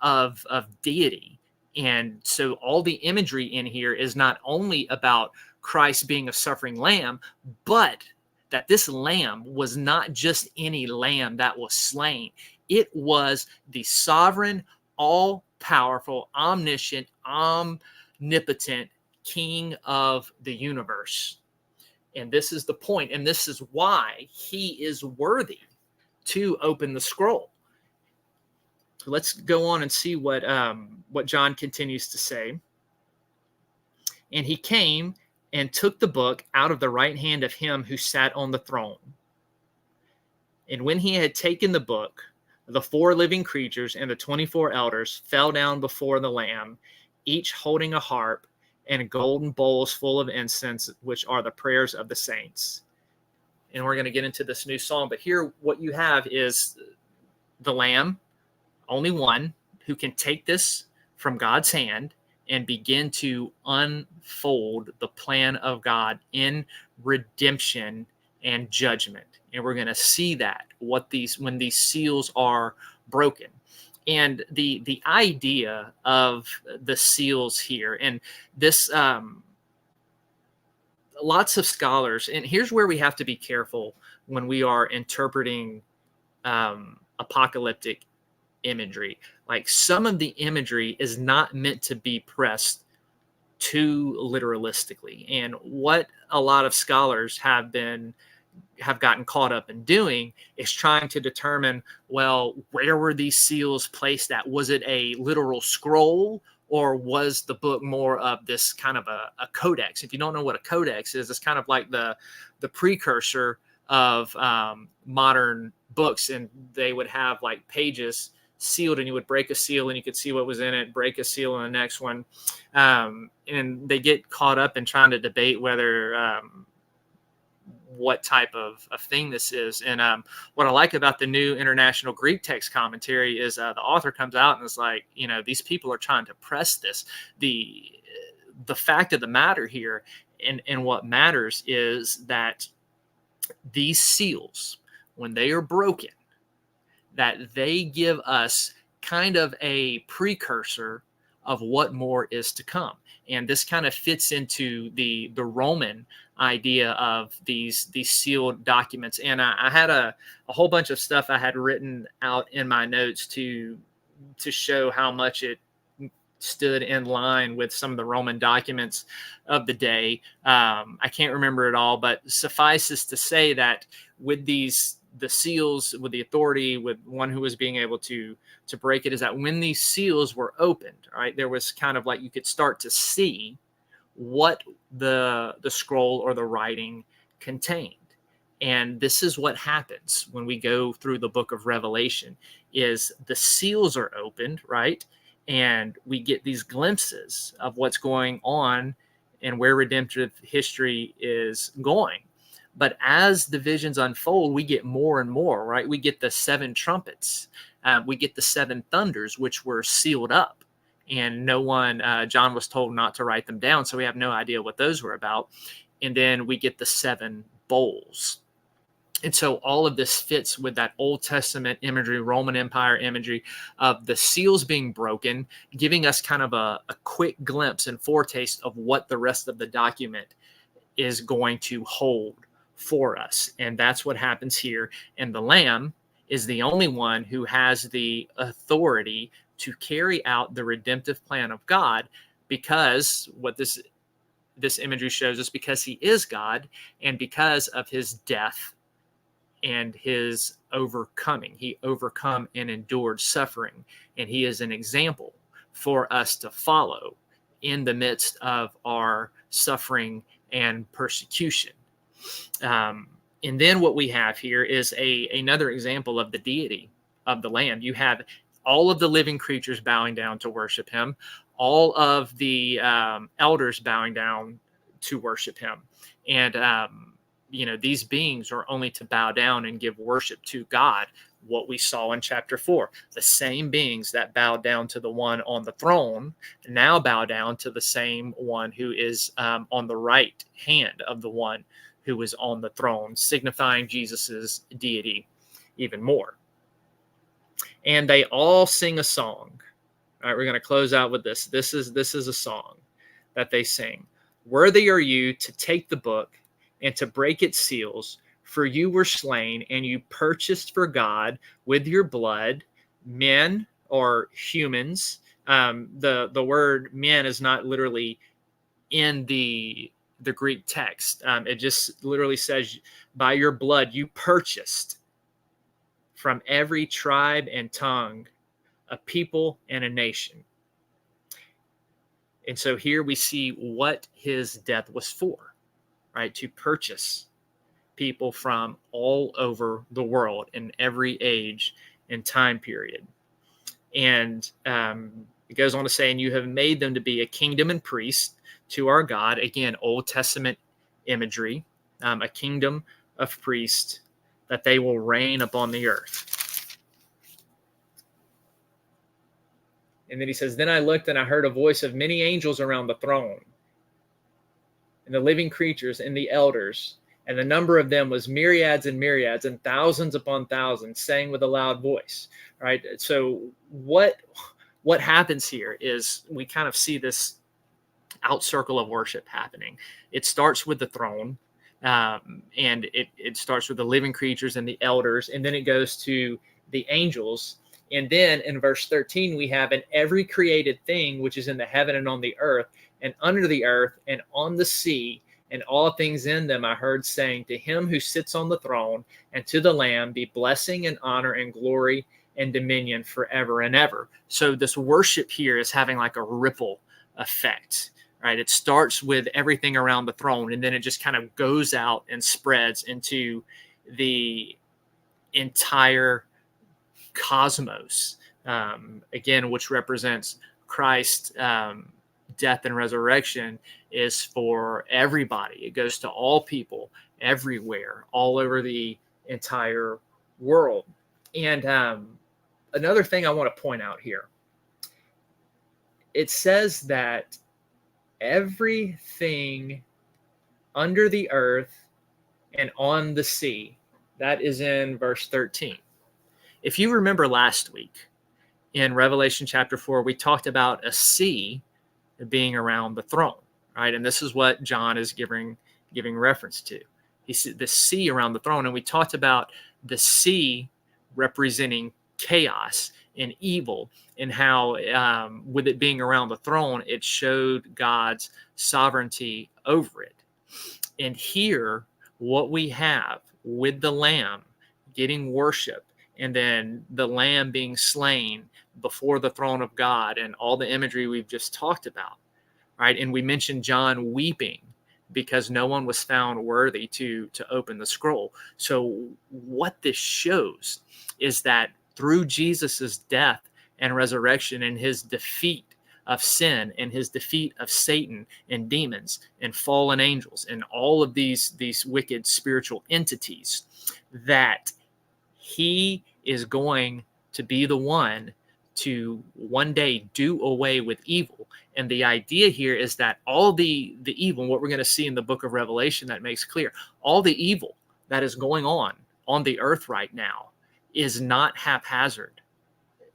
of deity. And so all the imagery in here is not only about Christ being a suffering lamb, but that this lamb was not just any lamb that was slain. It was the sovereign, all-powerful, omniscient, omnipotent King of the universe. And this is the point, and this is why he is worthy to open the scroll. Let's go on and see what John continues to say. And he came and took the book out of the right hand of him who sat on the throne. And when he had taken the book, the 4 living creatures and the 24 elders fell down before the Lamb, each holding a harp and golden bowls full of incense, which are the prayers of the saints. And we're going to get into this new song. But here what you have is the Lamb, only one, who can take this from God's hand and begin to unfold the plan of God in redemption and judgment. And we're going to see that when these seals are broken. And the idea of the seals here, and this lots of scholars, and here's where we have to be careful when we are interpreting apocalyptic imagery. Like, some of the imagery is not meant to be pressed too literalistically. And what a lot of scholars have gotten caught up in doing is trying to determine, well, where were these seals placed at? Was it a literal scroll, or was the book more of this kind of a codex? If you don't know what a codex is, it's kind of like the precursor of modern books, and they would have like pages sealed, and you would break a seal and you could see what was in it, break a seal in the next one. And they get caught up in trying to debate whether what type of thing this is. And what I like about the New International Greek Text Commentary is the author comes out and is like, these people are trying to press this. The fact of the matter here, and what matters, is that these seals, when they are broken, that they give us kind of a precursor of what more is to come. And this kind of fits into the Roman idea of these sealed documents. And I had a whole bunch of stuff I had written out in my notes to show how much it stood in line with some of the Roman documents of the day. I can't remember it all, but suffices to say that with the seals, with the authority, with one who was being able to break it, is that when these seals were opened, right, there was kind of like you could start to see what the scroll or the writing contained. And this is what happens when we go through the book of Revelation, is the seals are opened, right? And we get these glimpses of what's going on and where redemptive history is going. But as the visions unfold, we get more and more, right? We get the 7 trumpets. We get the 7 thunders, which were sealed up. And no one, John was told not to write them down, so we have no idea what those were about. And then we get the 7 bowls. And so all of this fits with that Old Testament imagery, Roman Empire imagery of the seals being broken, giving us kind of a quick glimpse and foretaste of what the rest of the document is going to hold for us. And that's what happens here. And the Lamb is the only one who has the authority to carry out the redemptive plan of God, because what this imagery shows us, because he is God, and because of his death and his overcoming. He overcome and endured suffering, and he is an example for us to follow in the midst of our suffering and persecution. And then what we have here is another example of the deity of the Lamb. You have all of the living creatures bowing down to worship him, all of the elders bowing down to worship him. And these beings are only to bow down and give worship to God, what we saw in chapter 4. The same beings that bowed down to the one on the throne now bow down to the same one who is on the right hand of the one who is on the throne, signifying Jesus's deity even more. And they all sing a song. All right, we're going to close out with this. This is a song that they sing. Worthy are you to take the book and to break its seals, for you were slain, and you purchased for God with your blood men or humans. The word men is not literally in the Greek text. It just literally says, by your blood you purchased from every tribe and tongue, a people and a nation. And so here we see what his death was for. Right, to purchase people from all over the world in every age and time period. And it goes on to say, and you have made them to be a kingdom and priest to our God. Again, Old Testament imagery, a kingdom of priests, that they will reign upon the earth. And then he says, then I looked and I heard a voice of many angels around the throne, and the living creatures and the elders, and the number of them was myriads and myriads and thousands upon thousands, saying with a loud voice. Right. So what happens here is we kind of see this out circle of worship happening. It starts with the throne, and it starts with the living creatures and the elders, and then it goes to the angels. And then in verse 13, we have, in every created thing which is in the heaven and on the earth and under the earth and on the sea, and all things in them, I heard saying, to him who sits on the throne and to the Lamb be blessing and honor and glory and dominion forever and ever. So this worship here is having like a ripple effect, right? It starts with everything around the throne, and then it just kind of goes out and spreads into the entire cosmos, again, which represents Christ's death and resurrection, is for everybody. It goes to all people everywhere, all over the entire world. And another thing I want to point out here, it says that everything under the earth and on the sea, that is in verse 13. If you remember last week in Revelation chapter 4, we talked about a sea being around the throne, right? And this is what John is giving reference to. He said the sea around the throne, and we talked about the sea representing chaos and evil, and how with it being around the throne, it showed God's sovereignty over it. And here, what we have with the Lamb getting worship, and then the Lamb being slain before the throne of God, and all the imagery we've just talked about, right? And we mentioned John weeping because no one was found worthy to open the scroll. So what this shows is that through Jesus's death and resurrection, and his defeat of sin, and his defeat of Satan and demons and fallen angels and all of these wicked spiritual entities, that he is going to be the one to one day do away with evil. And the idea here is that all the evil, what we're going to see in the book of Revelation that makes clear, all the evil that is going on the earth right now is not haphazard.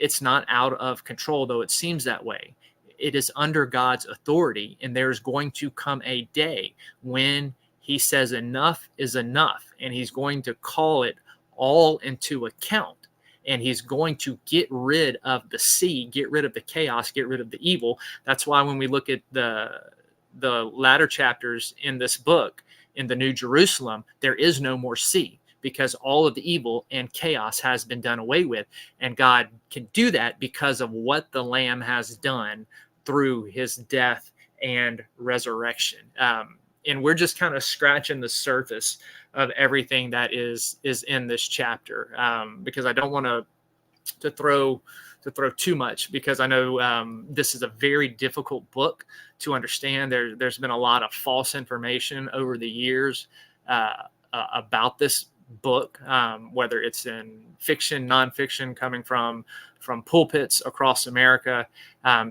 It's not out of control, though it seems that way. It is under God's authority, and there's going to come a day when he says enough is enough, and he's going to call it all into account. And he's going to get rid of the sea, get rid of the chaos, get rid of the evil. That's why when we look at the latter chapters in this book, in the New Jerusalem, there is no more sea, because all of the evil and chaos has been done away with. And God can do that because of what the Lamb has done through his death and resurrection. And we're just kind of scratching the surface of everything that is in this chapter, because I don't want to throw too much, because I know this is a very difficult book to understand. There's been a lot of false information over the years about this book, whether it's in fiction, nonfiction, coming from pulpits across America.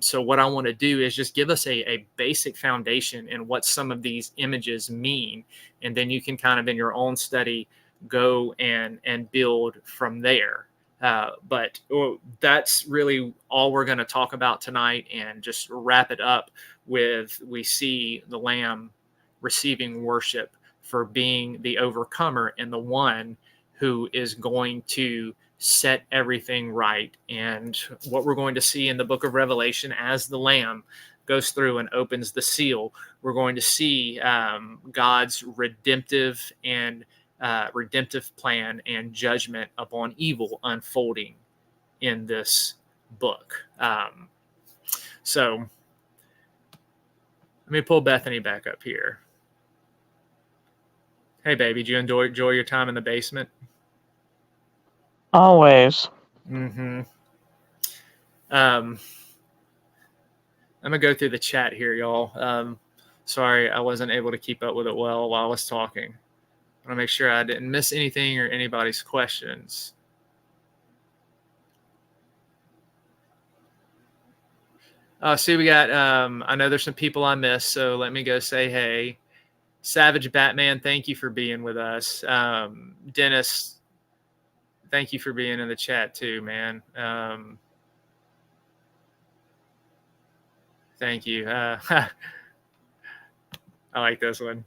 So what I want to do is just give us a basic foundation in what some of these images mean, and then you can kind of in your own study go and build from there. But that's really all we're going to talk about tonight, and just wrap it up with, we see the Lamb receiving worship for being the overcomer and the one who is going to set everything right. And what we're going to see in the book of Revelation, as the Lamb goes through and opens the seal, we're going to see God's redemptive plan and judgment upon evil unfolding in this book. So let me pull Bethany back up here. Hey, baby, did you enjoy your time in the basement? Always. Mm-hmm. I'm gonna go through the chat here, y'all. Sorry, I wasn't able to keep up with it well while I was talking. I want to make sure I didn't miss anything or anybody's questions. See, we got, I know there's some people I missed, so let me go say hey. Savage Batman, thank you for being with us. Dennis, thank you for being in the chat too, man. Thank you. I like this one.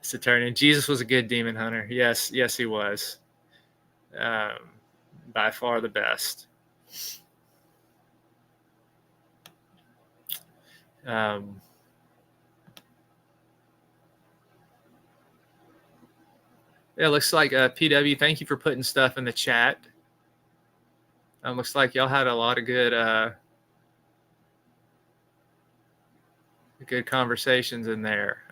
Saturnian. Jesus was a good demon hunter. Yes, he was. By far the best. Yeah, it looks like PW, thank you for putting stuff in the chat. Looks like y'all had a lot of good conversations in there.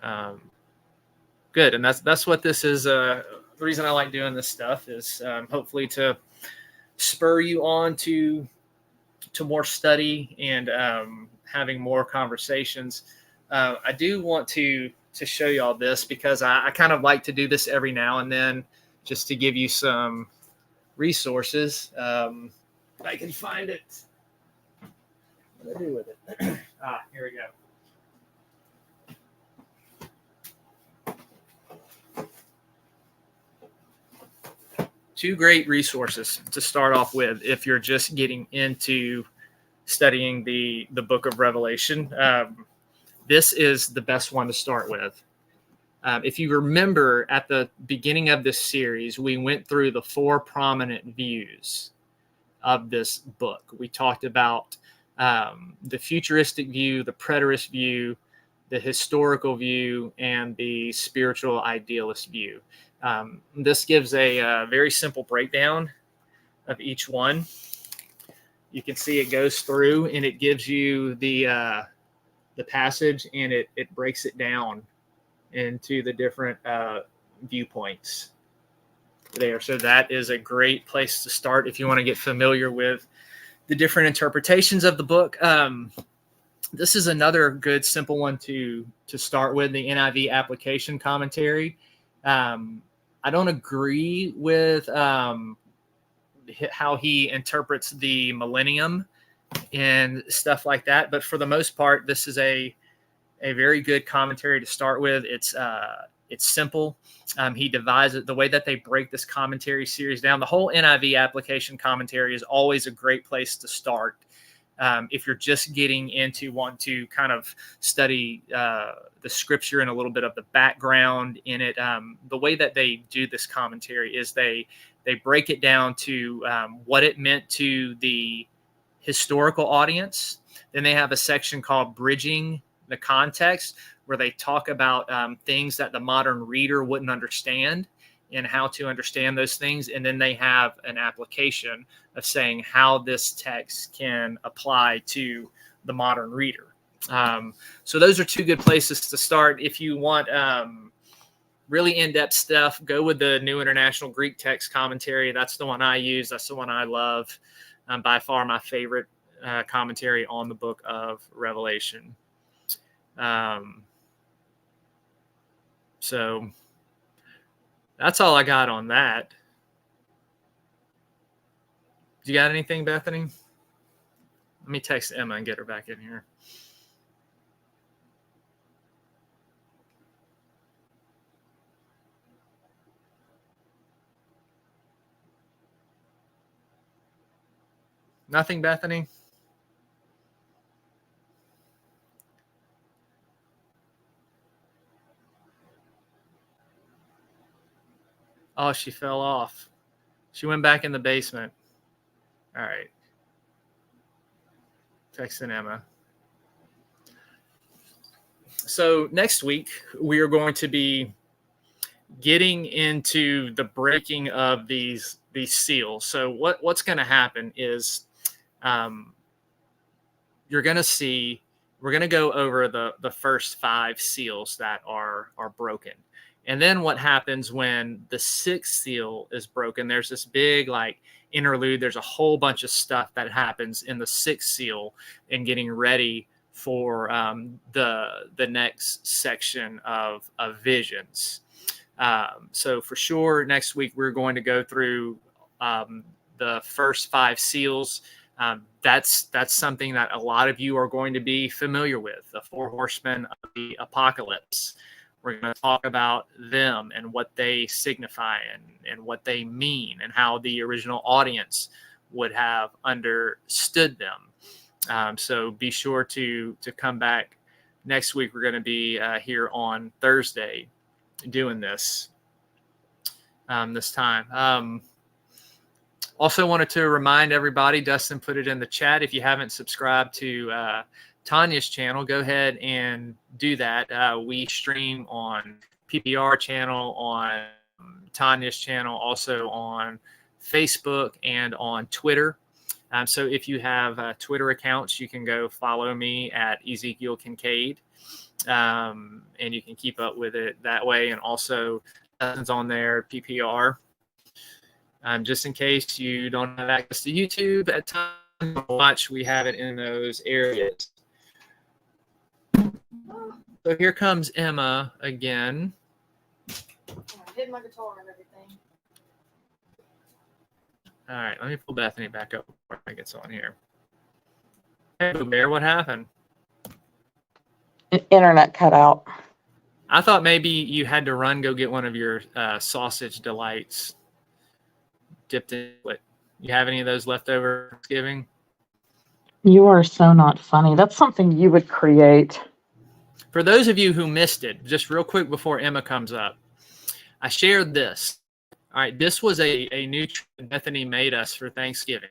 Good, and that's what this is. The reason I like doing this stuff is hopefully to spur you on to more study and having more conversations, I do want to show y'all this, because I kind of like to do this every now and then, just to give you some resources. If I can find it. What do I do with it? Here we go. Two great resources to start off with if you're just getting into studying the book of Revelation. This is the best one to start with. If you remember, at the beginning of this series, we went through the 4 prominent views of this book. We talked about the futuristic view, the preterist view, the historical view, and the spiritual idealist view. This gives a very simple breakdown of each one. You can see it goes through and it gives you the passage, and it breaks it down into the different viewpoints there. So that is a great place to start if you want to get familiar with the different interpretations of the book. This is another good simple one to start with, the NIV application commentary. I don't agree with how he interprets the millennium and stuff like that, but for the most part, this is a very good commentary to start with. It's simple. He divides it the way that they break this commentary series down. The whole NIV application commentary is always a great place to start. If you're just getting into want to kind of study the scripture and a little bit of the background in it, the way that they do this commentary is they break it down to what it meant to the historical audience. Then they have a section called Bridging the Context, where they talk about things that the modern reader wouldn't understand and how to understand those things. And then they have an application of saying how this text can apply to the modern reader. So those are two good places to start. If you want really in-depth stuff, go with the New International Greek Text Commentary. That's the one I use. That's the one I love. By far my favorite commentary on the book of Revelation. So that's all I got on that. You got anything, Bethany? Let me text Emma and get her back in here. Nothing, Bethany? Oh, she fell off. She went back in the basement. All right. Texting Emma. So next week, we are going to be getting into the breaking of these seals. So what's going to happen is you're going to see, we're going to go over the first 5 seals that are broken. And then what happens when the 6th seal is broken, there's this big like interlude. There's a whole bunch of stuff that happens in the 6th seal and getting ready for the next section of visions. So for sure, next week, we're going to go through the first 5 seals. That's something that a lot of you are going to be familiar with, the 4 horsemen of the apocalypse. We're going to talk about them and what they signify and what they mean and how the original audience would have understood them. So be sure to come back next week. We're going to be here on Thursday doing this this time. Also wanted to remind everybody, Dustin put it in the chat, if you haven't subscribed to Tanya's channel, go ahead and do that. We stream on PPR channel, on Tanya's channel, also on Facebook and on Twitter. So if you have Twitter accounts, you can go follow me at Ezekiel Kincaid, and you can keep up with it that way. And also Dustin's on there, PPR. Just in case you don't have access to YouTube at times, watch, we have it in those areas. So here comes Emma again. I hit my guitar and everything. All right, let me pull Bethany back up before I get on here. Hey, Boo Bear, what happened? Internet cut out. I thought maybe you had to run, go get one of your sausage delights dipped in it. You have any of those left over Thanksgiving? You are so not funny. That's something you would create. For those of you who missed it, just real quick before Emma comes up, I shared this. All right, this was a new trend Bethany made us for Thanksgiving.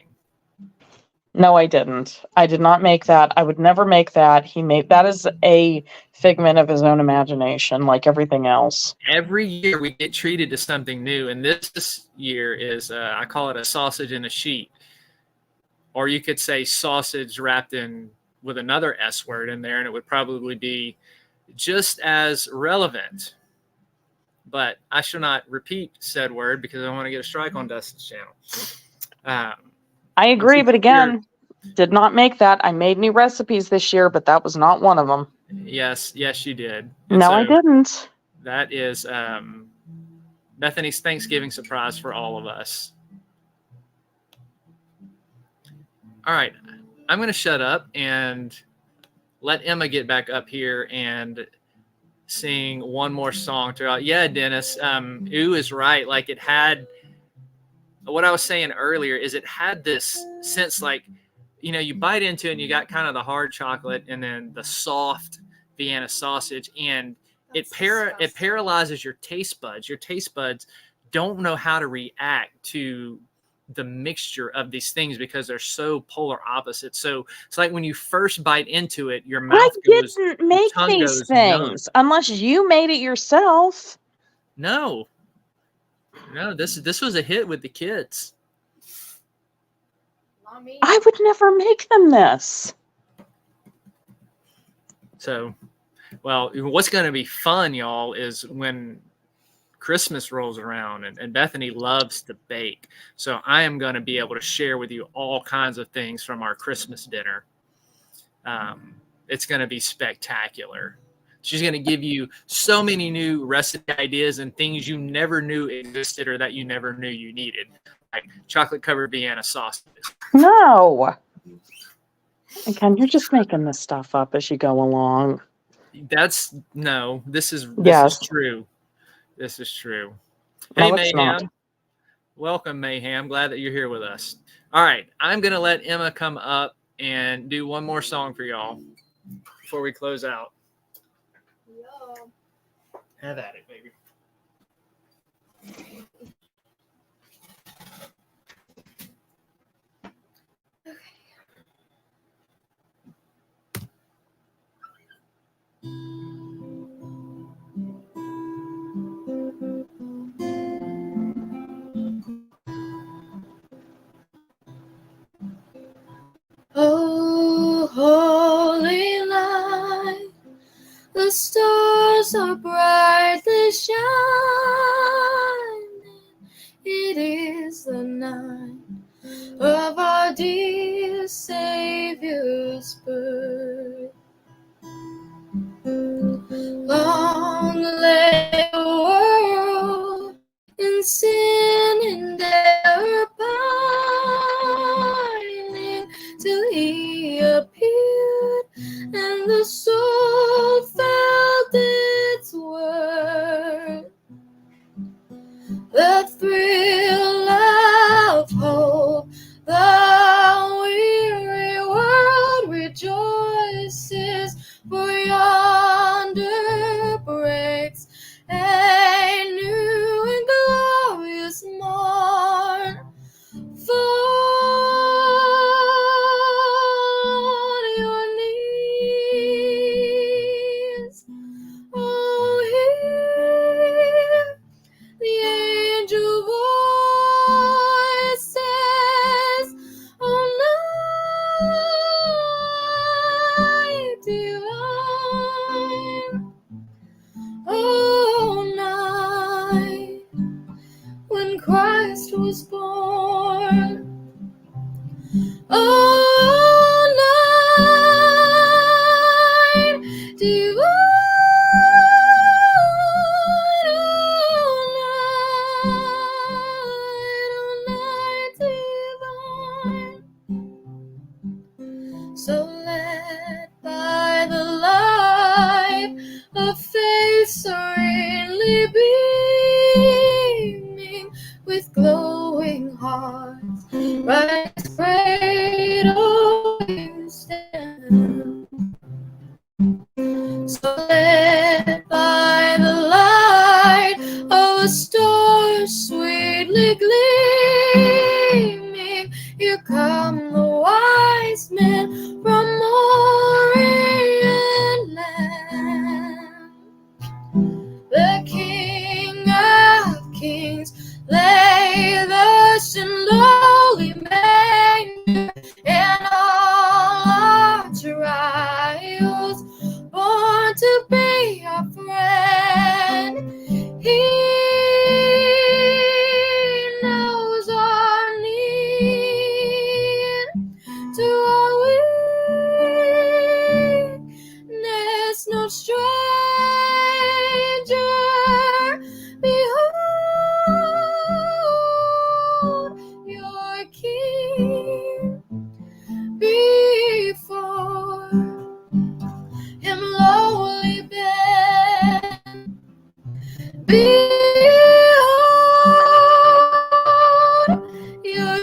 No, I didn't. I did not make that. I would never make that. He made that is a figment of his own imagination, like everything else. Every year we get treated to something new, and this year is, I call it a sausage in a sheet. Or you could say sausage wrapped in with another S word in there, and it would probably be just as relevant. But I shall not repeat said word because I want to get a strike on Dustin's channel. I agree, but again, did not make that. I made new recipes this year, but that was not one of them. Yes, you did. And no, so I didn't. That is Bethany's Thanksgiving surprise for all of us. All right, I'm going to shut up and let Emma get back up here and sing one more song throughout. Yeah, Dennis, Ooh is right. Like it had, what I was saying earlier is it had this sense like, you know, you bite into it and you got kind of the hard chocolate and then the soft Vienna sausage, and it paralyzes your taste buds. Your taste buds don't know how to react to the mixture of these things because they're so polar opposites. So it's like when you first bite into it, your mouth didn't make these things unless you made it yourself. No, this was a hit with the kids. Not me. I would never make them this. So, well, what's going to be fun, y'all, is when Christmas rolls around, and Bethany loves to bake. So I am going to be able to share with you all kinds of things from our Christmas dinner. It's going to be spectacular. She's going to give you so many new recipe ideas and things you never knew existed or that you never knew you needed, like chocolate-covered Vienna sausage. No. Again, you're just making this stuff up as you go along. This is true. This is true. Hey, No, it's Mayhem. not. Welcome, Mayhem. Glad that you're here with us. All right. I'm going to let Emma come up and do one more song for y'all before we close out. Yo. Have at it, baby. Oh, holy light, the stars are brightly shining. It is the night of our dear Savior's birth. Long lay the world in sin and error pining, till he appeared and the soul felt its worth. The thrill of hope, the weary world rejoices, for yonder breaks a new and glorious morn. Fall on your knees. So lit by the light of a star sweetly gleaming, here come the wise men from Orient land. The King of Kings lay thus in lowly manger, and all our trials born to be our friend. He knows our need, to our weakness no stranger. Behold your King, before him lowly bend. Behold your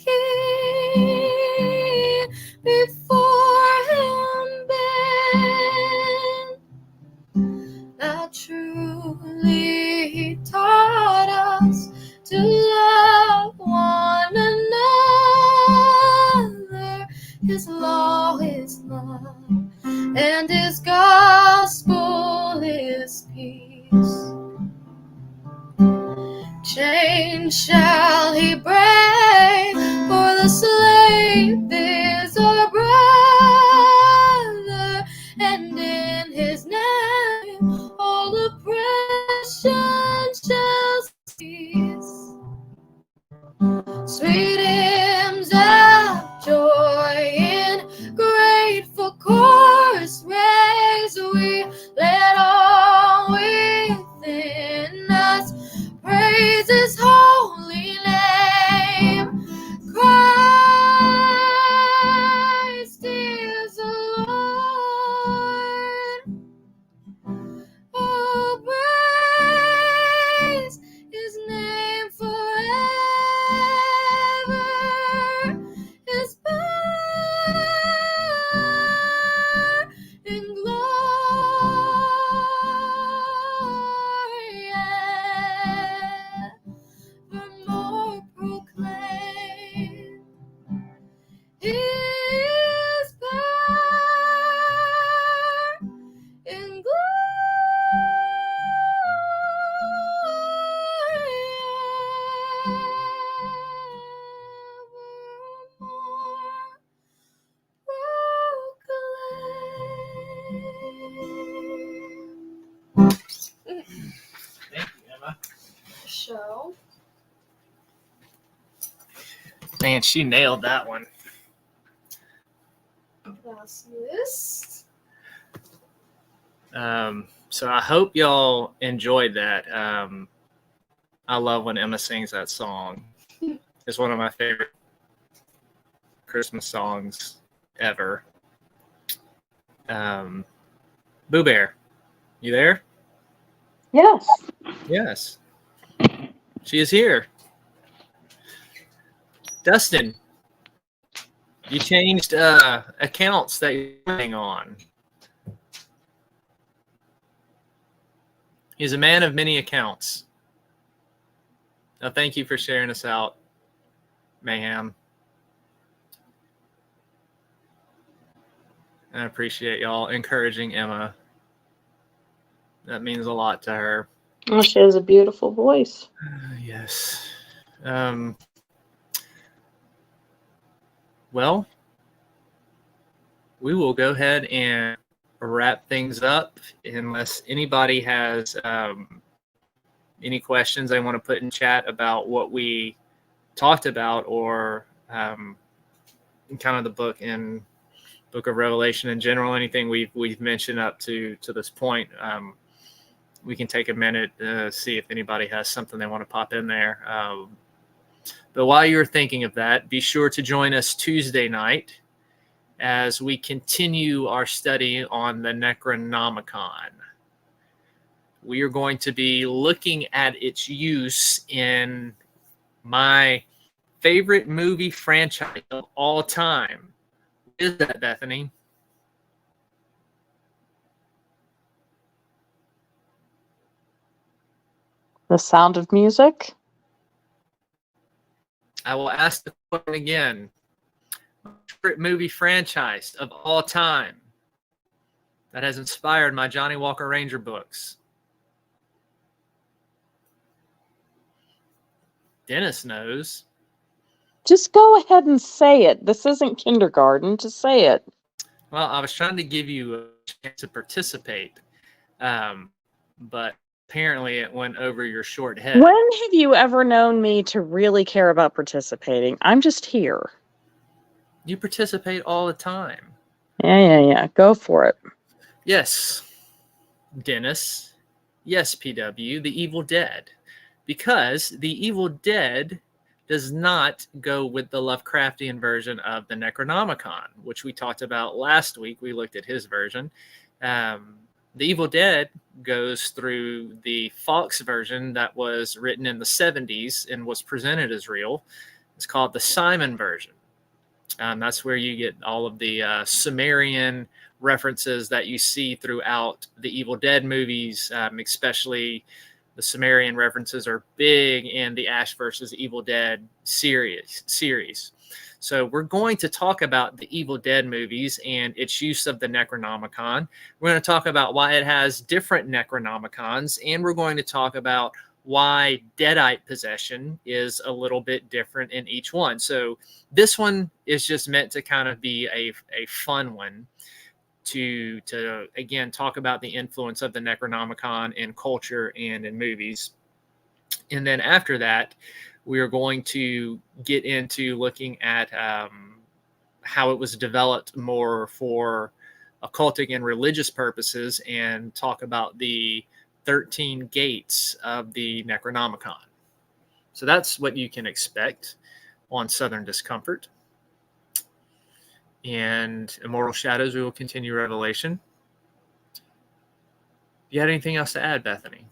King, before him bend. Thou truly taught us to love one another. His law is love, and his gospel is peace. Chains shall he break, for the slave is our brother, and in his name all oppression shall cease. Sweet hymns of joy in grateful chorus raise we, let all within us praise his holy name. Christ is the Lord. Oh, praise his name forever. His power and glory evermore proclaim. His power and glory evermore proclaim. Thank you, Emma. Show. Man, she nailed that one. That's this. So I hope y'all enjoyed that. I love when Emma sings that song. It's one of my favorite Christmas songs ever. Boo Bear, you there? Yes. Yes. She is here. Dustin, you changed accounts that you're running on. He's a man of many accounts. Now, thank you for sharing us out, Mayhem. I appreciate y'all encouraging Emma. That means a lot to her. Well, she has a beautiful voice. Yes. Well, we will go ahead and wrap things up unless anybody has any questions they want to put in chat about what we talked about, or kind of the book of Revelation in general, anything we've mentioned up to this point. We can take a minute to see if anybody has something they want to pop in there. But while you're thinking of that, be sure to join us Tuesday night as we continue our study on the Necronomicon. We are going to be looking at its use in my favorite movie franchise of all time, is that, Bethany? The Sound of Music? I will ask the question again. Favorite movie franchise of all time that has inspired my Johnny Walker Ranger books? Dennis knows. Just go ahead and say it. This isn't kindergarten. Just say it. Well, I was trying to give you a chance to participate, but apparently it went over your short head. When have you ever known me to really care about participating? I'm just here. You participate all the time. Yeah. Go for it. Yes, Dennis. Yes, PW, The Evil Dead. Because The Evil Dead does not go with the Lovecraftian version of the Necronomicon, which we talked about last week. We looked at his version. The Evil Dead goes through the Fox version that was written in the 70s and was presented as real. It's called the Simon version. That's where you get all of the Sumerian references that you see throughout the Evil Dead movies, especially the Sumerian references are big in the Ash versus Evil Dead series. So we're going to talk about the Evil Dead movies and its use of the Necronomicon. We're going to talk about why it has different Necronomicons, and we're going to talk about why Deadite possession is a little bit different in each one. So this one is just meant to kind of be a fun one to again talk about the influence of the Necronomicon in culture and in movies. And then after that, we are going to get into looking at how it was developed more for occultic and religious purposes, and talk about the 13 gates of the Necronomicon. So that's what you can expect on Southern Discomfort. And Immortal Shadows, we will continue Revelation. You had anything else to add, Bethany?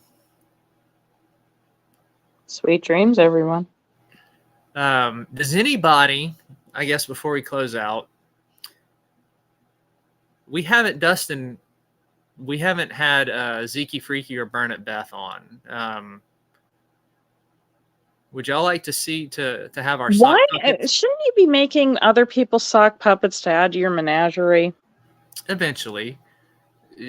Sweet dreams, everyone. Does anybody, I guess before we close out, we haven't had Zekes Freaky or Burn It Beth on. Would y'all like to see to have our sock Why puppets? shouldn't you be making other people's sock puppets to add to your menagerie? Eventually.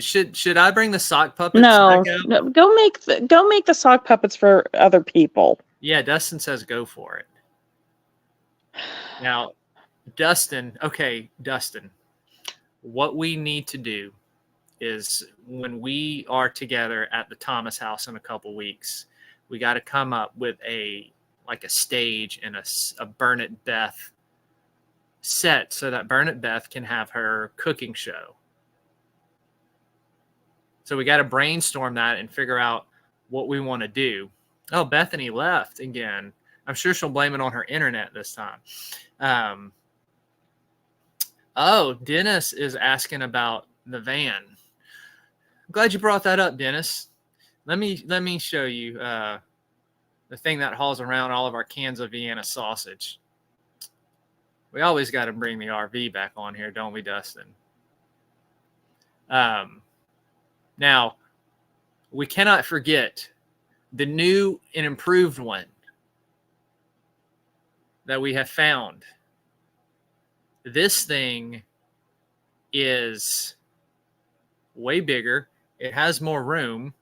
Should I bring the sock puppets No, back out? no, go make the sock puppets for other people. Yeah, Dustin says go for it. Now, Dustin, what we need to do is when we are together at the Thomas house in a couple weeks, we got to come up with a stage and a Burn It Beth set so that Burn It Beth can have her cooking show. So we got to brainstorm that and figure out what we want to do. Oh, Bethany left again. I'm sure she'll blame it on her internet this time. Dennis is asking about the van. I'm glad you brought that up, Dennis. Let me show you the thing that hauls around all of our cans of Vienna sausage. We always got to bring the RV back on here, don't we, Dustin? Now, we cannot forget the new and improved one that we have found. This thing is way bigger. It has more room.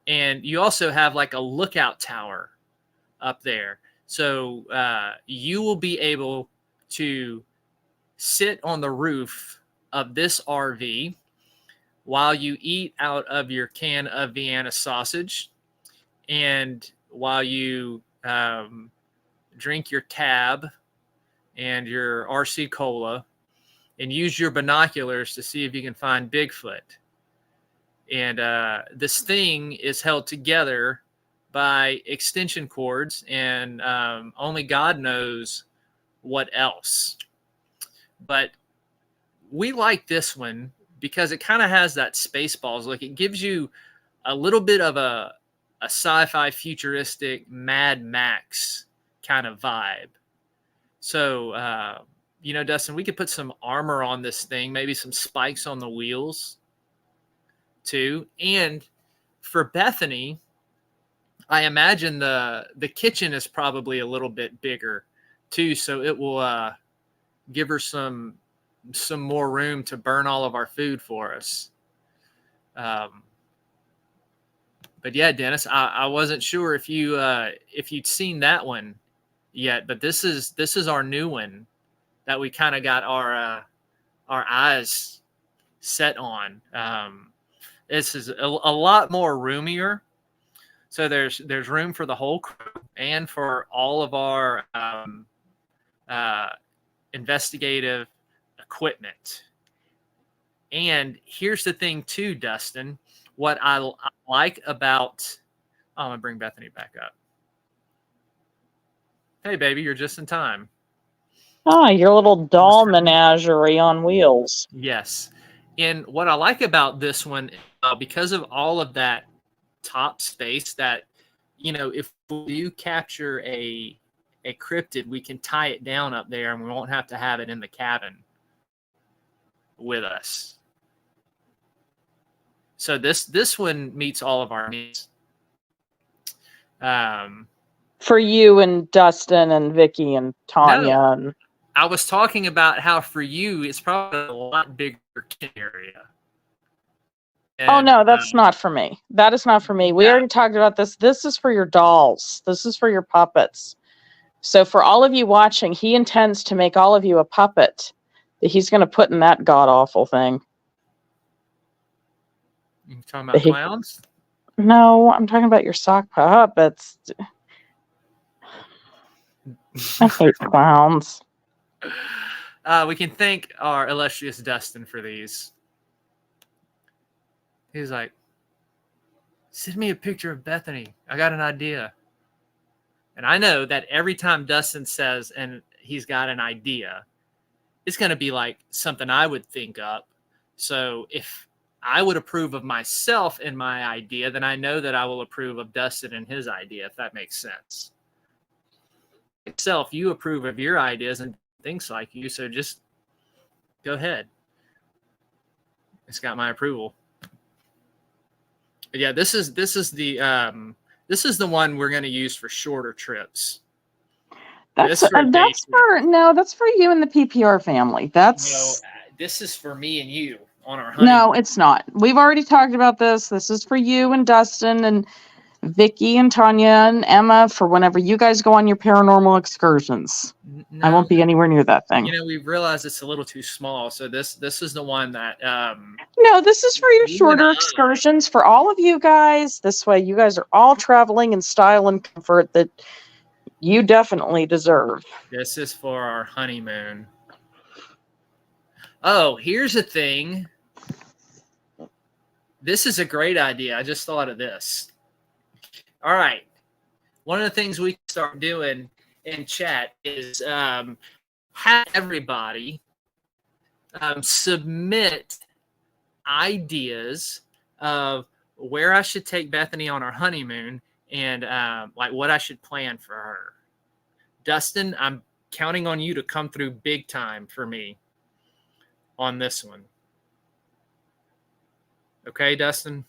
And you also have like a lookout tower up there. So you will be able to sit on the roof of this RV while you eat out of your can of Vienna sausage, and while you drink your tab and your RC Cola, and use your binoculars to see if you can find Bigfoot. And this thing is held together by extension cords, and only God knows what else. But we like this one because it kind of has that Spaceballs look. It gives you a little bit of a sci-fi futuristic Mad Max kind of vibe. So Dustin, we could put some armor on this thing, maybe some spikes on the wheels too. And for Bethany, I imagine the kitchen is probably a little bit bigger too, so it will give her some more room to burn all of our food for us. But yeah, Dennis, I wasn't sure if you'd seen that one yet, but this is our new one that we kind of got our eyes set on. This is a lot more roomier. So there's room for the whole crew and for all of our investigative equipment. And here's the thing too, Dustin. What I like about... I'm going to bring Bethany back up. Hey, baby, you're just in time. Ah, your little doll menagerie on wheels. Yes. And what I like about this one, because of all of that top space that, if we do capture a cryptid, we can tie it down up there and we won't have to have it in the cabin with us. So this one meets all of our needs. For you and Dustin and Vickie and Tanya. No, and I was talking about how for you, it's probably a lot bigger area. And, oh, no, that's not for me. That is not for me. We already talked about this. This is for your dolls. This is for your puppets. So for all of you watching, he intends to make all of you a puppet that he's going to put in that god-awful thing. You talking about clowns? No, I'm talking about your sock puppets. I hate clowns. We can thank our illustrious Dustin for these. He's like, send me a picture of Bethany. I got an idea. And I know that every time Dustin says, and he's got an idea, it's going to be like something I would think up. So if I would approve of myself and my idea, then I know that I will approve of Dustin and his idea, if that makes sense. Itself, you approve of your ideas and thinks like you, so just go ahead. It's got my approval. But yeah, this is the one we're going to use for shorter trips. That's for you and the PPR family. This is for me and you on our honeymoon. No, it's not. We've already talked about this. This is for you and Dustin and Vickie and Tanya and Emma for whenever you guys go on your paranormal excursions. No, I won't be anywhere near that thing. We've realized it's a little too small, so this is the one that no, this is for your shorter excursions for all of you guys. This way you guys are all traveling in style and comfort that you definitely deserve. This is for our honeymoon. Oh, here's the thing. This is a great idea. I just thought of this. All right. One of the things we start doing in chat is have everybody submit ideas of where I should take Bethany on our honeymoon and like what I should plan for her. Dustin, I'm counting on you to come through big time for me on this one. Okay, Dustin?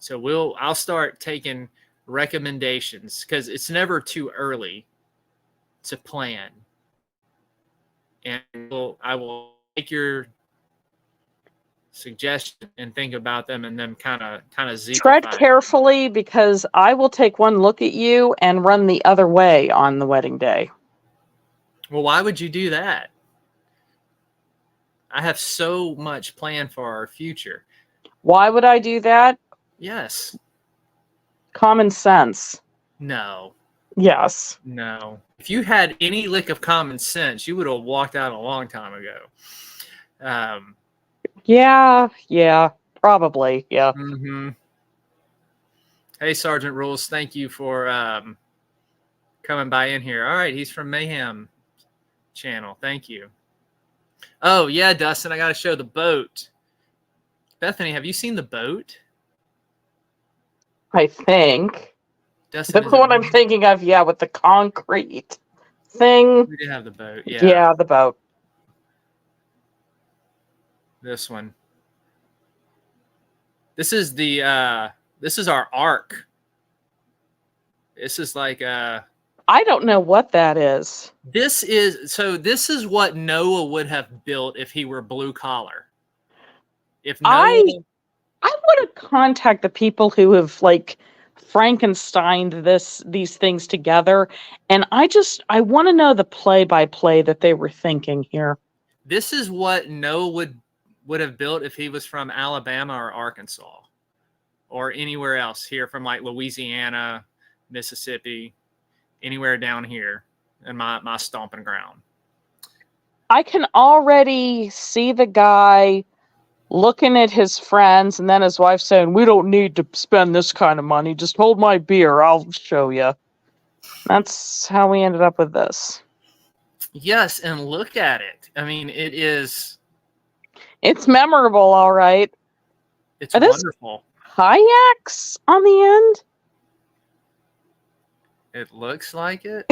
So I'll start taking recommendations because it's never too early to plan. And I will take your suggestion and think about them and then kind of tread carefully because I will take one look at you and run the other way on the wedding day. Well, why would you do that? I have so much planned for our future. Why would I do that? Yes. Common sense. No. Yes. No. If you had any lick of common sense, you would have walked out a long time ago. Yeah, probably. Yeah. Mm-hmm. Hey, Sergeant Rules, thank you for coming by in here. All right, he's from Mayhem channel. Thank you. Oh, yeah, Dustin, I got to show the boat. Bethany, have you seen the boat? I think. Dustin, That's the one I'm thinking of, yeah, with the concrete thing. We did have the boat. Yeah, the boat. This one. This is our ark. This is like I don't know what that is. this is what Noah would have built if he were blue collar. If Noah I want to contact the people who have like Frankensteined these things together, and I want to know the play by play that they were thinking here. this is what Noah would have built if he was from Alabama or Arkansas or anywhere else here from like Louisiana, Mississippi, anywhere down here in my stomping ground. I can already see the guy looking at his friends and then his wife saying, "We don't need to spend this kind of money. Just hold my beer. I'll show you." That's how we ended up with this. Yes, and look at it. I mean, it's memorable, all right. it's It is wonderful. Kayaks on the end? It looks like it.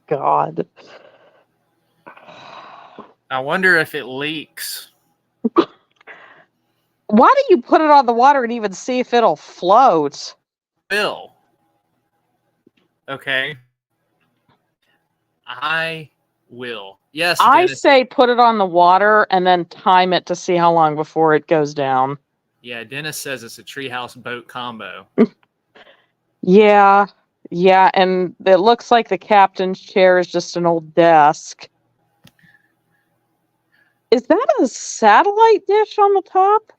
God. I wonder if it leaks. Why don't you put it on the water and even see if it'll float? Will. Okay. I will. Yes, I Dennis. say put it on the water and then time it to see how long before it goes down. Yeah, Dennis says it's a treehouse boat combo. Yeah, and it looks like the captain's chair is just an old desk. Is that a satellite dish on the top?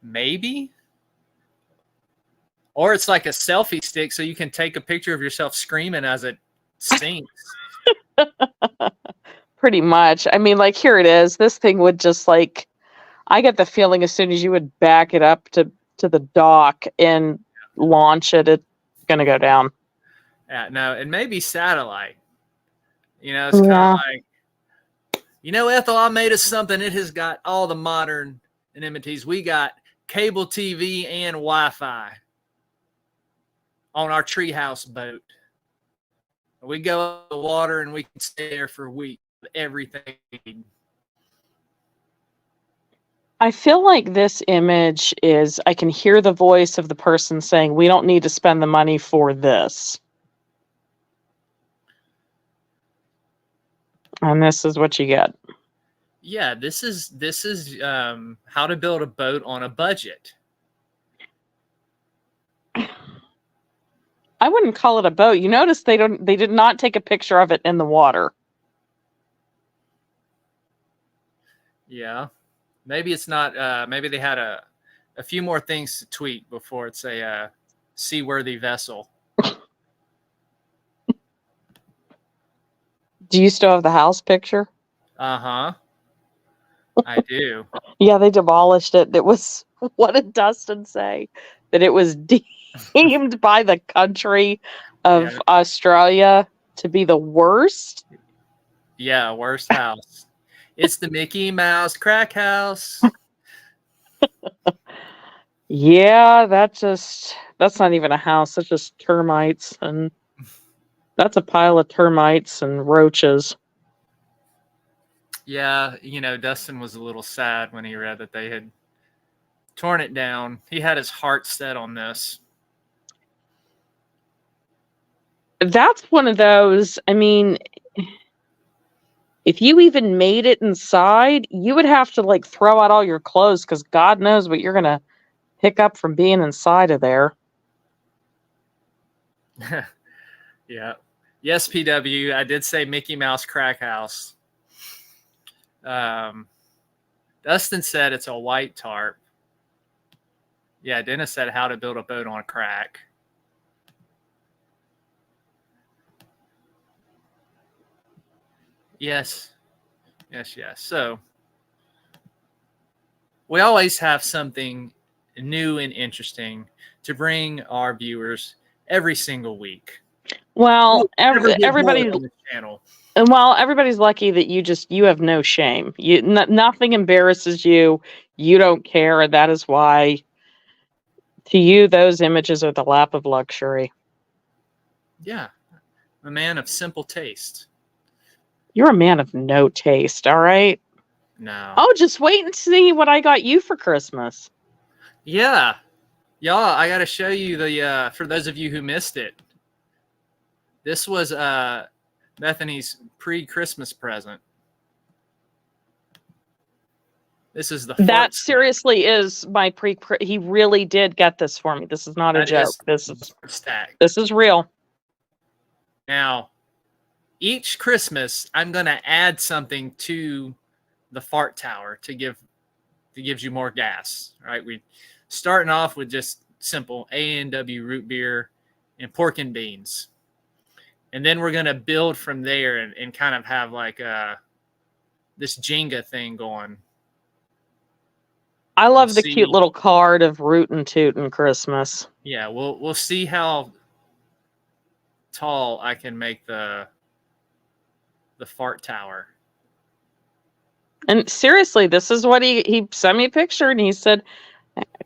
Maybe. Or it's like a selfie stick so you can take a picture of yourself screaming as it sinks. Pretty much. I mean, like, here it is. This thing would just like, I get the feeling as soon as you would back it up to the dock and launch it, it's going to go down. Yeah, no, it may be satellite. It's kind of like, Ethel, I made us something. It has got all the modern amenities. We got cable TV and Wi-Fi on our treehouse boat. We go to the water and we can stay there for a week with everything. I feel like this image is, I can hear the voice of the person saying, "We don't need to spend the money for this." And this is what you get. Yeah, this is how to build a boat on a budget. I wouldn't call it a boat. You notice they did not take a picture of it in the water. Yeah. Maybe it's not maybe they had a few more things to tweak before it's a seaworthy vessel. Do you still have the house picture? Uh-huh. I do. Yeah, they demolished it. It was, what did Dustin say? That it was deemed by the country of Australia to be the worst? Yeah, worst house. It's the Mickey Mouse crack house. Yeah, that's not even a house. That's just termites, and that's a pile of termites and roaches. Yeah, Dustin was a little sad when he read that they had torn it down. He had his heart set on this. That's one of those, I mean, if you even made it inside, you would have to like throw out all your clothes because God knows what you're going to pick up from being inside of there. Yeah. Yes, PW. I did say Mickey Mouse crack house. Dustin said it's a white tarp. Yeah, Dennis said how to build a boat on crack. Yes. So we always have something new and interesting to bring our viewers every single week. Well, Everybody's everybody on the channel. And well, everybody's lucky that you have no shame. Nothing embarrasses you. You don't care. And that is why, to you, those images are the lap of luxury. Yeah, I'm a man of simple taste. You're a man of no taste, all right? No. Oh, just wait and see what I got you for Christmas. Yeah. Y'all, I got to show you the, for those of you who missed it, this was Bethany's pre-Christmas present. This is the That fart seriously is my he really did get this for me. This is not a That joke. is stack. This is real. Now, each Christmas, I'm going to add something to the fart tower to gives you more gas. Right? We starting off with just simple A&W root beer and pork and beans. And then we're going to build from there and kind of have like this Jenga thing going. I love We'll the see. cute little card of Rootin' Tootin' Christmas. Yeah, we'll see how tall I can make the fart tower. And seriously, this is what he sent me a picture and he said,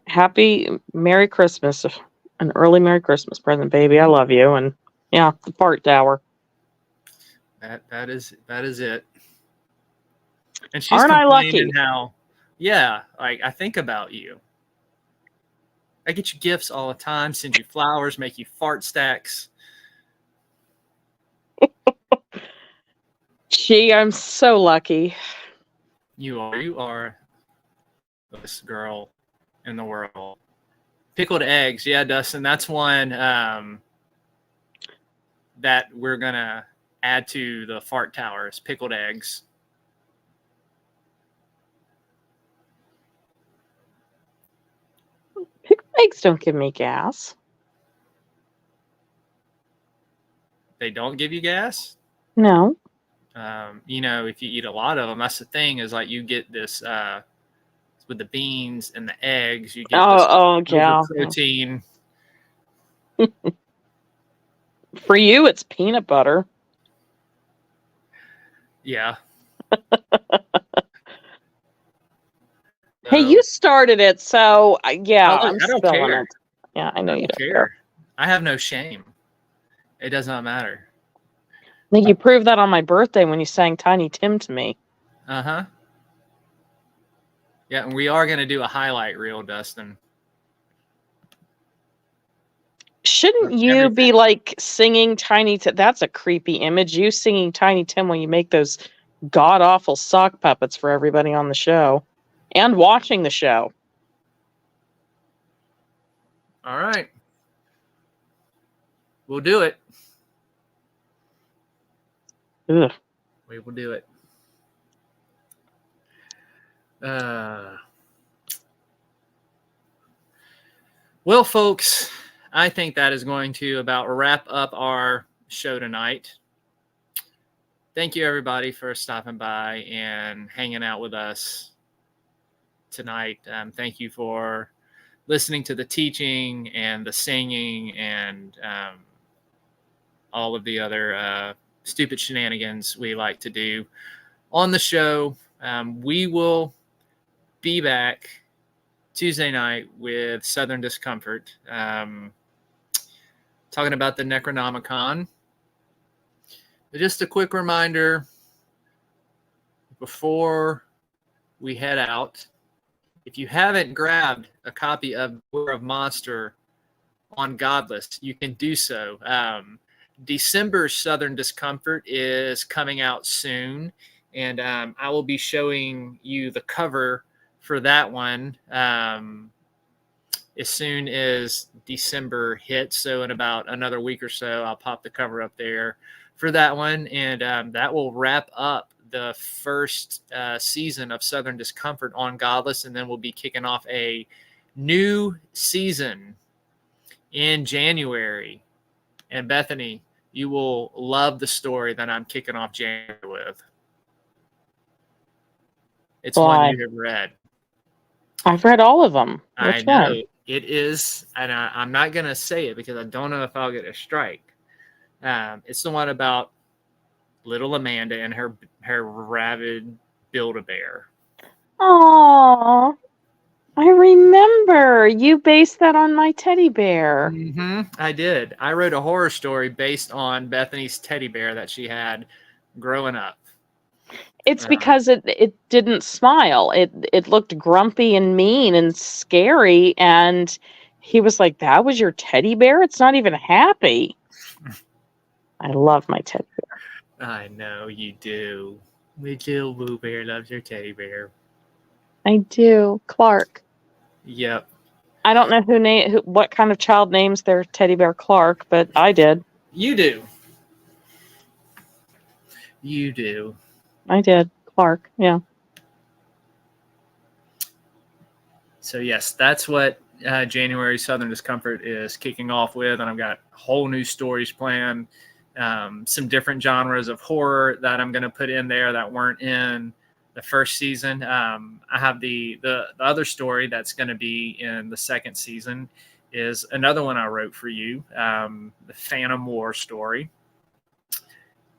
"Happy Merry Christmas, an early Merry Christmas present, baby. I love you." And yeah, the fart tower. That is it. And she's Aren't I complaining lucky? how, yeah, like I think about you. I get you gifts all the time, send you flowers, make you fart stacks. Gee, I'm so lucky. You are this girl in the world. Pickled eggs, yeah, Dustin. That's one that we're gonna add to the fart towers. Pickled eggs. Pickled eggs don't give me gas. They don't give you gas. No. If you eat a lot of them, that's the thing. Is like you get this with the beans and the eggs. You get this Yeah. protein. For you, it's peanut butter. Yeah. Hey, you started it, so yeah, I'm I don't spilling care. it. Yeah, I know I you don't don't care. I have no shame. It does not matter. I think you proved that on my birthday when you sang Tiny Tim to me. Uh-huh. Yeah, and we are going to do a highlight reel, Dustin. Shouldn't you be like singing Tiny Tim? That's a creepy image. You singing Tiny Tim when you make those god awful sock puppets for everybody on the show and watching the show. All right. We'll do it. Ugh. We will do it. Well, folks, I think that is going to about wrap up our show tonight. Thank you, everybody, for stopping by and hanging out with us tonight. Thank you for listening to the teaching and the singing and all of the other stupid shenanigans we like to do on the show. We will be back Tuesday night with Southern Discomfort, talking about the Necronomicon. But just a quick reminder before we head out, if you haven't grabbed a copy of War of Monster on Godless, you can do so. December's Southern Discomfort is coming out soon, and I will be showing you the cover for that one as soon as December hits. So in about another week or so, I'll pop the cover up there for that one, and that will wrap up the first season of Southern Discomfort on Godless, and then we'll be kicking off a new season in January. And Bethany, you will love the story that I'm kicking off January with. It's one you have read. I've read all of them. I know it is, and I'm not going to say it because I don't know if I'll get a strike. It's the one about little Amanda and her rabid Build-A-Bear. Aww. I remember you based that on my teddy bear. I did. I wrote a horror story based on Bethany's teddy bear that she had growing up. It's because it didn't smile. It looked grumpy and mean and scary, and he was like, "That was your teddy bear? It's not even happy." I love my teddy bear. I know you do. Little Boo Bear loves your teddy bear. I do. Clark. Yep. I don't know what kind of child names their teddy bear Clark, but I did. You do. You do. I did. Clark. Yeah. So yes, that's what January Southern Discomfort is kicking off with, and I've got whole new stories planned, some different genres of horror that I'm going to put in there that weren't in the first season. I have the other story that's going to be in the second season is another one I wrote for you, the Phantom War story.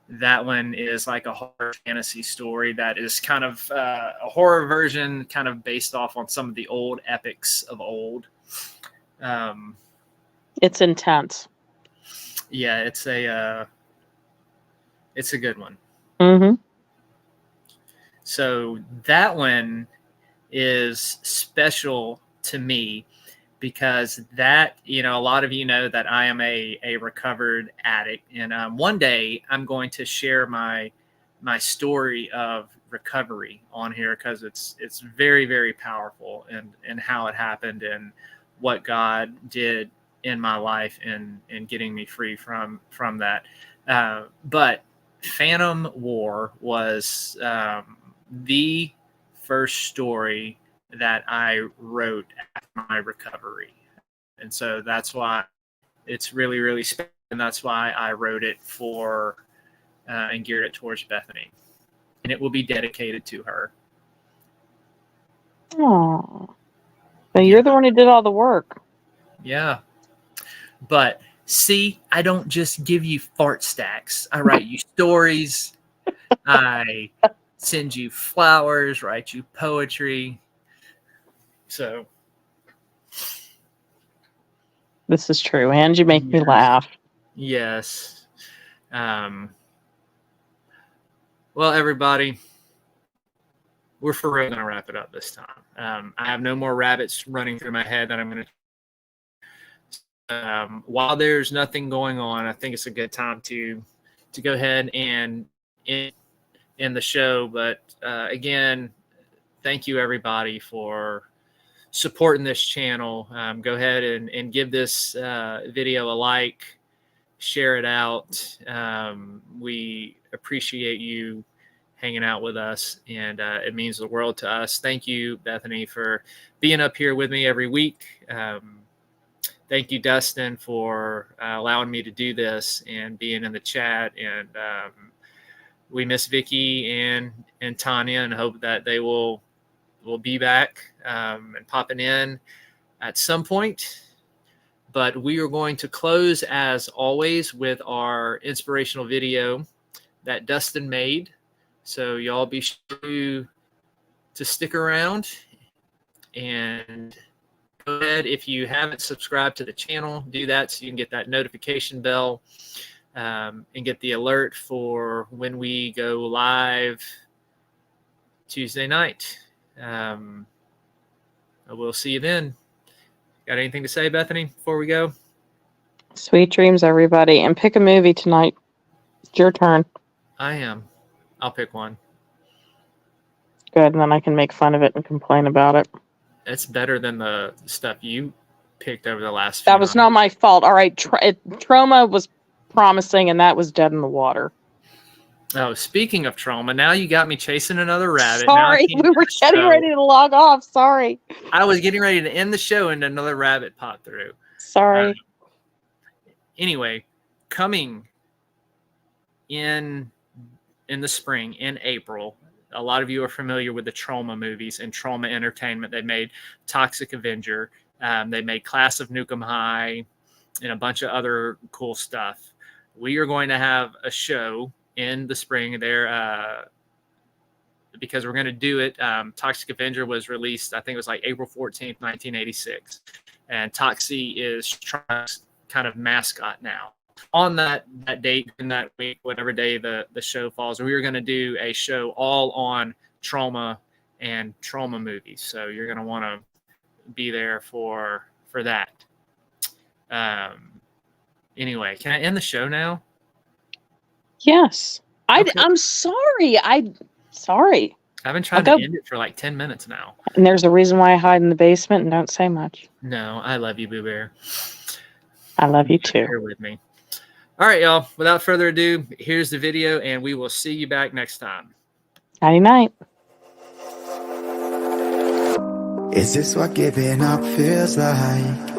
That one is like a horror fantasy story that is kind of a horror version, kind of based off on some of the old epics of old. It's intense. Yeah, it's a good one. Mm-hmm. So that one is special to me because that, a lot of you know that I am a recovered addict. And one day I'm going to share my story of recovery on here because it's very, very powerful and how it happened and what God did in my life and getting me free from that. But Phantom War was the first story that I wrote after my recovery. And so that's why it's really, really special. And that's why I wrote it for and geared it towards Bethany. And it will be dedicated to her. Aww. So you're the one who did all the work. Yeah. But see, I don't just give you fart stacks. I write you stories. I send you flowers, write you poetry. So this is true, and you make me laugh. Yes. Well, everybody, we're for real going to wrap it up this time. I have no more rabbits running through my head that I'm going to. While there's nothing going on, I think it's a good time to go ahead and end the show. But again, thank you everybody for supporting this channel. Go ahead and give this video a like, share it out. We appreciate you hanging out with us, and it means the world to us. Thank you, Bethany, for being up here with me every week. Thank you, Dustin, for allowing me to do this and being in the chat. And we miss Vickie and Tanya, and hope that they will be back and popping in at some point. But we are going to close, as always, with our inspirational video that Dustin made. So y'all be sure to stick around and go ahead. If you haven't subscribed to the channel, do that so you can get that notification bell and get the alert for when we go live Tuesday night. We'll see you then. Got anything to say, Bethany, before we go? Sweet dreams, everybody. And pick a movie tonight. It's your turn. I am. I'll pick one. Good, and then I can make fun of it and complain about it. It's better than the stuff you picked over the last few That was not my fault. All right, Trauma was promising, and that was dead in the water. Oh, speaking of trauma, now you got me chasing another rabbit. Sorry, we were getting ready to log off. Sorry. I was getting ready to end the show, and another rabbit popped through. Sorry. Anyway, coming in the spring, in April, a lot of you are familiar with the Trauma movies and Trauma Entertainment. They made Toxic Avenger. They made Class of Nukem High and a bunch of other cool stuff. We are going to have a show in the spring. They're because we're going to do it. Toxic Avenger was released, I think it was like April 14th, 1986. And Toxie is Trump's kind of mascot now. On that date, in that week, whatever day the show falls, we are going to do a show all on trauma and trauma movies. So you're going to want to be there for that. Anyway, can I end the show now? Yes. Okay. I'm sorry. Sorry. I've been trying to end it for like 10 minutes now. And there's a reason why I hide in the basement and don't say much. No, I love you, Boo Bear. I love you too. Here with me. All right, y'all. Without further ado, here's the video, and we will see you back next time. Nighty night. Is this what giving up feels like?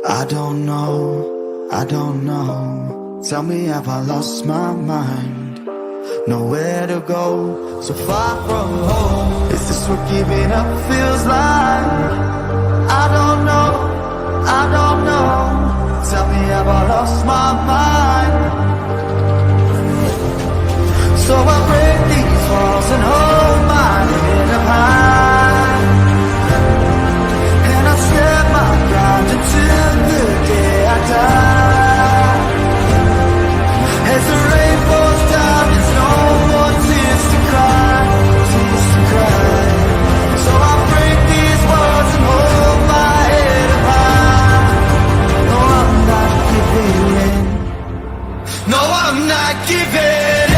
I don't know, I don't know. Tell me, have I lost my mind? Nowhere to go, so far from home. Is this what giving up feels like? I don't know, I don't know. Tell me, have I lost my mind? So I break these walls and hold my head up high, and I stand my ground until the day I die. As the rain falls down, there's no more tears to cry, tears to cry. So I break these walls and hold my head up high. No, I'm not giving in. No, I'm not giving